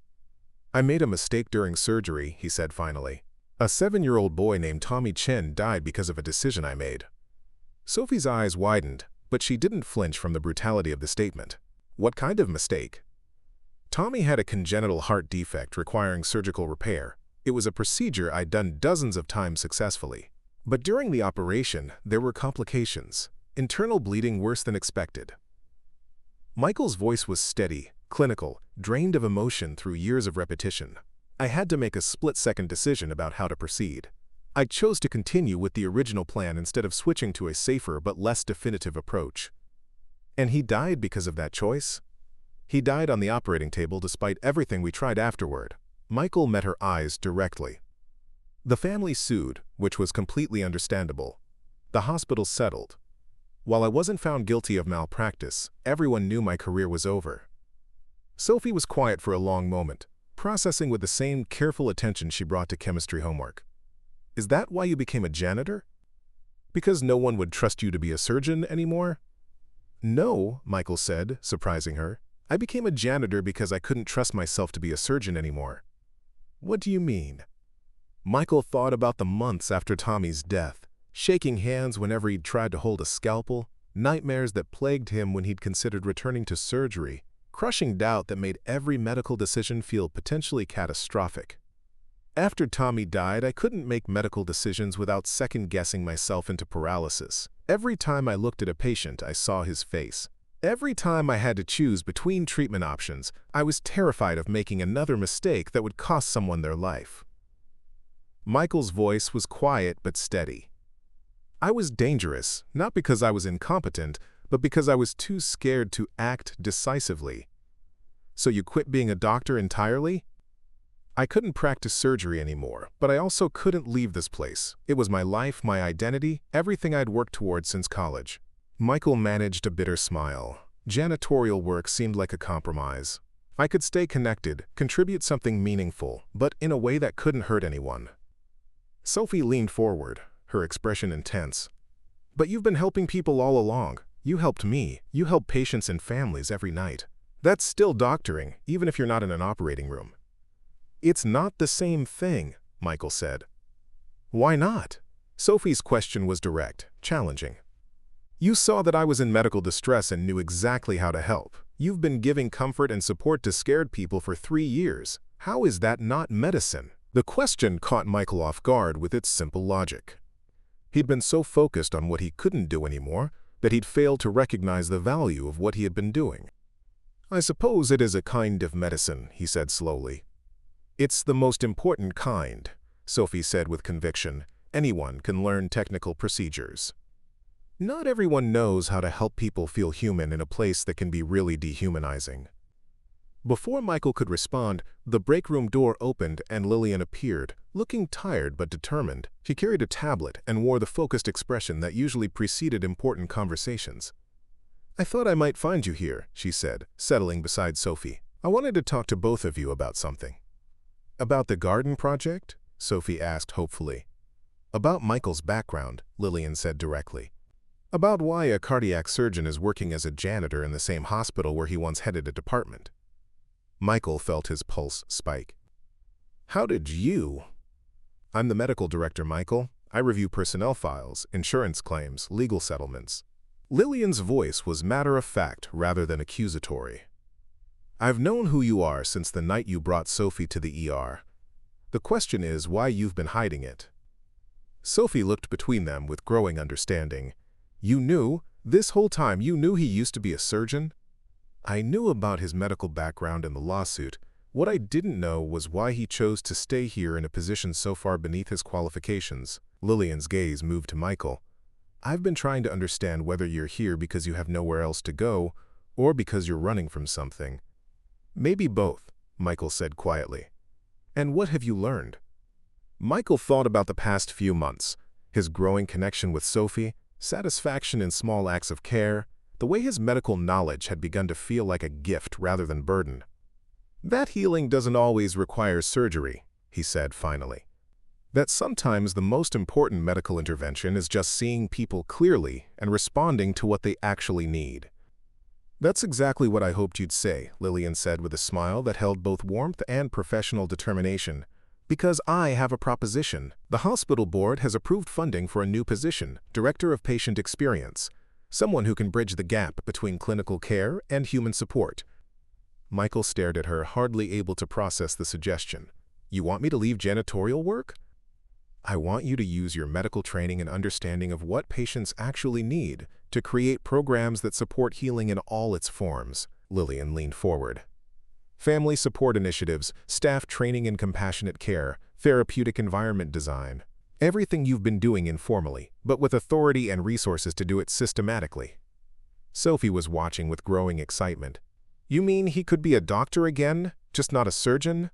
"I made a mistake during surgery," he said finally. "A 7-year-old boy named Tommy Chen died because of a decision I made." Sophie's eyes widened, but she didn't flinch from the brutality of the statement. "What kind of mistake?" "Tommy had a congenital heart defect requiring surgical repair. It was a procedure I'd done dozens of times successfully. But during the operation, there were complications, internal bleeding worse than expected." Michael's voice was steady, clinical, drained of emotion through years of repetition. "I had to make a split-second decision about how to proceed. I chose to continue with the original plan instead of switching to a safer but less definitive approach." "And he died because of that choice?" "He died on the operating table despite everything we tried afterward." Michael met her eyes directly. "The family sued, which was completely understandable. The hospital settled. While I wasn't found guilty of malpractice, everyone knew my career was over." Sophie was quiet for a long moment, processing with the same careful attention she brought to chemistry homework. "Is that why you became a janitor? Because no one would trust you to be a surgeon anymore?" "No," Michael said, surprising her. "I became a janitor because I couldn't trust myself to be a surgeon anymore." "What do you mean?" Michael thought about the months after Tommy's death, shaking hands whenever he'd tried to hold a scalpel, nightmares that plagued him when he'd considered returning to surgery, crushing doubt that made every medical decision feel potentially catastrophic. "After Tommy died, I couldn't make medical decisions without second-guessing myself into paralysis. Every time I looked at a patient, I saw his face. Every time I had to choose between treatment options, I was terrified of making another mistake that would cost someone their life." Michael's voice was quiet but steady. "I was dangerous, not because I was incompetent, but because I was too scared to act decisively." "So you quit being a doctor entirely?" "I couldn't practice surgery anymore, but I also couldn't leave this place. It was my life, my identity, everything I'd worked toward since college." Michael managed a bitter smile. Janitorial work seemed like a compromise. "I could stay connected, contribute something meaningful, but in a way that couldn't hurt anyone." Sophie leaned forward, her expression intense. "But you've been helping people all along. You helped me. You help patients and families every night. That's still doctoring, even if you're not in an operating room." "It's not the same thing," Michael said. "Why not?" Sophie's question was direct, challenging. "You saw that I was in medical distress and knew exactly how to help. You've been giving comfort and support to scared people for 3 years. How is that not medicine?" The question caught Michael off guard with its simple logic. He'd been so focused on what he couldn't do anymore that he'd failed to recognize the value of what he had been doing. "I suppose it is a kind of medicine," he said slowly. "It's the most important kind," Sophie said with conviction. "Anyone can learn technical procedures. Not everyone knows how to help people feel human in a place that can be really dehumanizing." Before Michael could respond, the break room door opened and Lillian appeared, looking tired but determined. She carried a tablet and wore the focused expression that usually preceded important conversations. "I thought I might find you here," she said, settling beside Sophie. "I wanted to talk to both of you about something." "About the garden project?" Sophie asked hopefully. About Michael's background, Lillian said directly. About why a cardiac surgeon is working as a janitor in the same hospital where he once headed a department. Michael felt his pulse spike. How did you? I'm the medical director, Michael. I review personnel files, insurance claims, legal settlements. Lillian's voice was matter-of-fact rather than accusatory. I've known who you are since the night you brought Sophie to the ER. The question is why you've been hiding it. Sophie looked between them with growing understanding. You knew, this whole time you knew he used to be a surgeon? I knew about his medical background and the lawsuit. What I didn't know was why he chose to stay here in a position so far beneath his qualifications. Lillian's gaze moved to Michael. I've been trying to understand whether you're here because you have nowhere else to go, or because you're running from something. Maybe both, Michael said quietly. And what have you learned? Michael thought about the past few months, his growing connection with Sophie, satisfaction in small acts of care, the way his medical knowledge had begun to feel like a gift rather than burden. That healing doesn't always require surgery, he said finally. That sometimes the most important medical intervention is just seeing people clearly and responding to what they actually need. That's exactly what I hoped you'd say, Lillian said with a smile that held both warmth and professional determination. Because I have a proposition. The hospital board has approved funding for a new position, Director of Patient Experience, someone who can bridge the gap between clinical care and human support. Michael stared at her, hardly able to process the suggestion. You want me to leave janitorial work? I want you to use your medical training and understanding of what patients actually need to create programs that support healing in all its forms. Lillian leaned forward. Family support initiatives, staff training in compassionate care, therapeutic environment design. Everything you've been doing informally, but with authority and resources to do it systematically. Sophie was watching with growing excitement. You mean he could be a doctor again, just not a surgeon?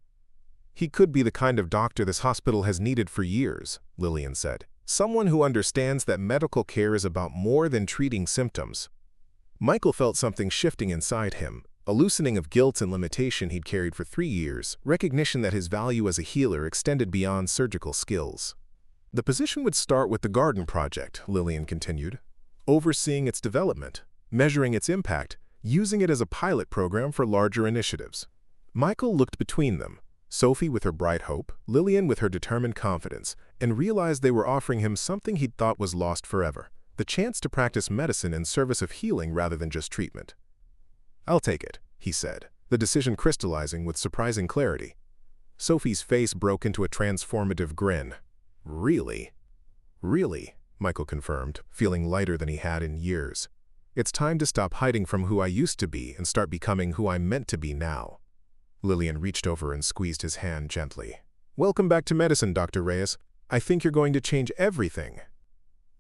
He could be the kind of doctor this hospital has needed for years, Lillian said. Someone who understands that medical care is about more than treating symptoms. Michael felt something shifting inside him, a loosening of guilt and limitation he'd carried for 3 years, recognition that his value as a healer extended beyond surgical skills. The position would start with the garden project, Lillian continued, overseeing its development, measuring its impact, using it as a pilot program for larger initiatives. Michael looked between them, Sophie with her bright hope, Lillian with her determined confidence, and realized they were offering him something he'd thought was lost forever, the chance to practice medicine in service of healing rather than just treatment. I'll take it, he said, the decision crystallizing with surprising clarity. Sophie's face broke into a transformative grin. Really? Really, Michael confirmed, feeling lighter than he had in years. It's time to stop hiding from who I used to be and start becoming who I'm meant to be now. Lillian reached over and squeezed his hand gently. Welcome back to medicine, Dr. Reyes. I think you're going to change everything.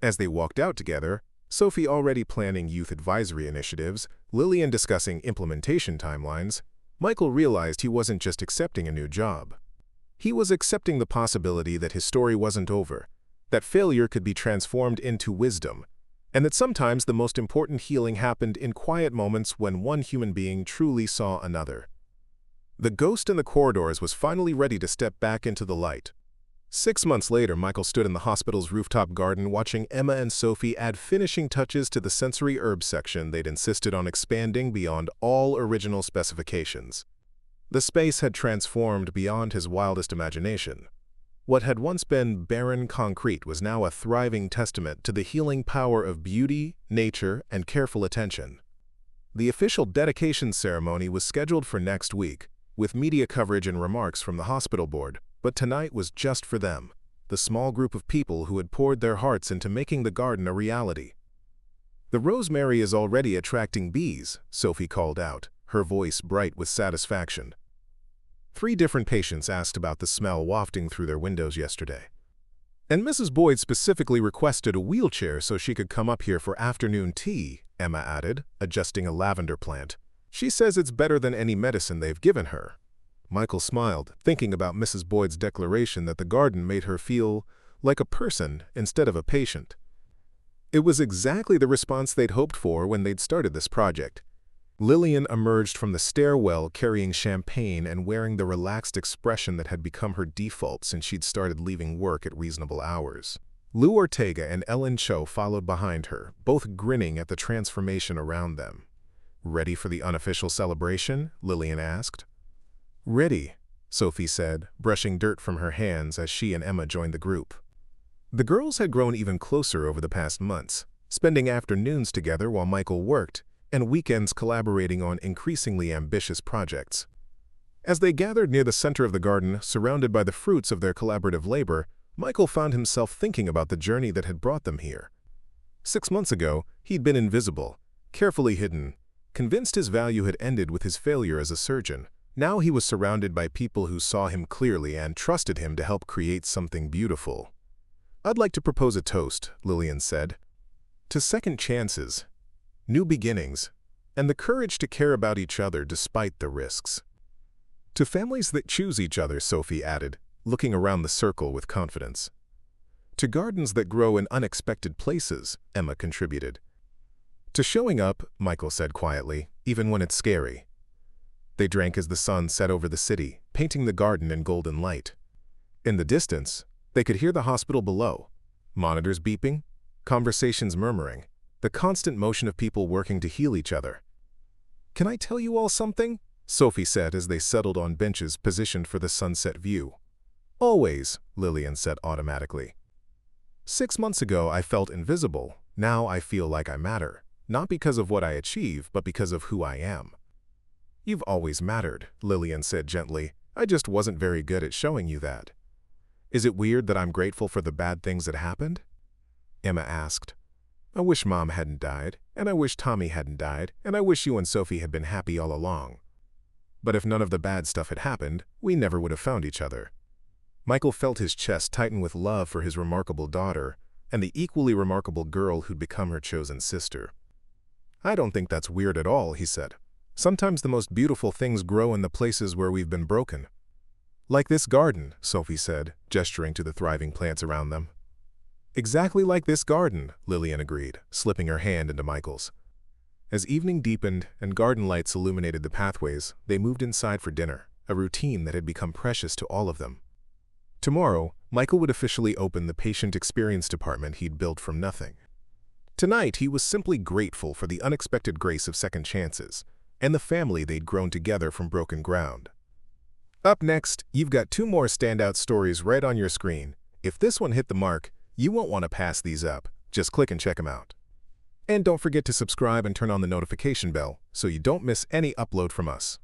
As they walked out together, Sophie already planning youth advisory initiatives, Lillian discussing implementation timelines, Michael realized he wasn't just accepting a new job. He was accepting the possibility that his story wasn't over, that failure could be transformed into wisdom, and that sometimes the most important healing happened in quiet moments when one human being truly saw another. The ghost in the corridors was finally ready to step back into the light. 6 months later, Michael stood in the hospital's rooftop garden watching Emma and Sophie add finishing touches to the sensory herb section they'd insisted on expanding beyond all original specifications. The space had transformed beyond his wildest imagination. What had once been barren concrete was now a thriving testament to the healing power of beauty, nature, and careful attention. The official dedication ceremony was scheduled for next week, with media coverage and remarks from the hospital board, but tonight was just for them, the small group of people who had poured their hearts into making the garden a reality. The rosemary is already attracting bees, Sophie called out, her voice bright with satisfaction. 3 different patients asked about the smell wafting through their windows yesterday. And Mrs. Boyd specifically requested a wheelchair so she could come up here for afternoon tea, Emma added, adjusting a lavender plant. She says it's better than any medicine they've given her. Michael smiled, thinking about Mrs. Boyd's declaration that the garden made her feel like a person instead of a patient. It was exactly the response they'd hoped for when they'd started this project. Lillian emerged from the stairwell carrying champagne and wearing the relaxed expression that had become her default since she'd started leaving work at reasonable hours. Lou Ortega and Ellen Cho followed behind her, both grinning at the transformation around them. "Ready for the unofficial celebration?" Lillian asked. "Ready," Sophie said, brushing dirt from her hands as she and Emma joined the group. The girls had grown even closer over the past months, spending afternoons together while Michael worked, and weekends collaborating on increasingly ambitious projects. As they gathered near the center of the garden, surrounded by the fruits of their collaborative labor, Michael found himself thinking about the journey that had brought them here. 6 months ago, he'd been invisible, carefully hidden, convinced his value had ended with his failure as a surgeon. Now he was surrounded by people who saw him clearly and trusted him to help create something beautiful. "I'd like to propose a toast," Lillian said. "To second chances, new beginnings, and the courage to care about each other despite the risks." "To families that choose each other," Sophie added, looking around the circle with confidence. "To gardens that grow in unexpected places," Emma contributed. "To showing up," Michael said quietly, "even when it's scary." They drank as the sun set over the city, painting the garden in golden light. In the distance, they could hear the hospital below, monitors beeping, conversations murmuring, the constant motion of people working to heal each other. "Can I tell you all something?" Sophie said as they settled on benches positioned for the sunset view. "Always," Lillian said automatically. "6 months ago I felt invisible. Now I feel like I matter, not because of what I achieve, but because of who I am." "You've always mattered," Lillian said gently. "I just wasn't very good at showing you that." "Is it weird that I'm grateful for the bad things that happened?" Emma asked. "I wish Mom hadn't died, and I wish Tommy hadn't died, and I wish you and Sophie had been happy all along. But if none of the bad stuff had happened, we never would have found each other." Michael felt his chest tighten with love for his remarkable daughter and the equally remarkable girl who'd become her chosen sister. "I don't think that's weird at all," he said. "Sometimes the most beautiful things grow in the places where we've been broken." "Like this garden," Sophie said, gesturing to the thriving plants around them. "Exactly like this garden," Lillian agreed, slipping her hand into Michael's. As evening deepened and garden lights illuminated the pathways, they moved inside for dinner, a routine that had become precious to all of them. Tomorrow, Michael would officially open the patient experience department he'd built from nothing. Tonight, he was simply grateful for the unexpected grace of second chances and the family they'd grown together from broken ground. Up next, you've got 2 more standout stories right on your screen. If this one hit the mark, you won't want to pass these up. Just click and check them out. And don't forget to subscribe and turn on the notification bell so you don't miss any upload from us.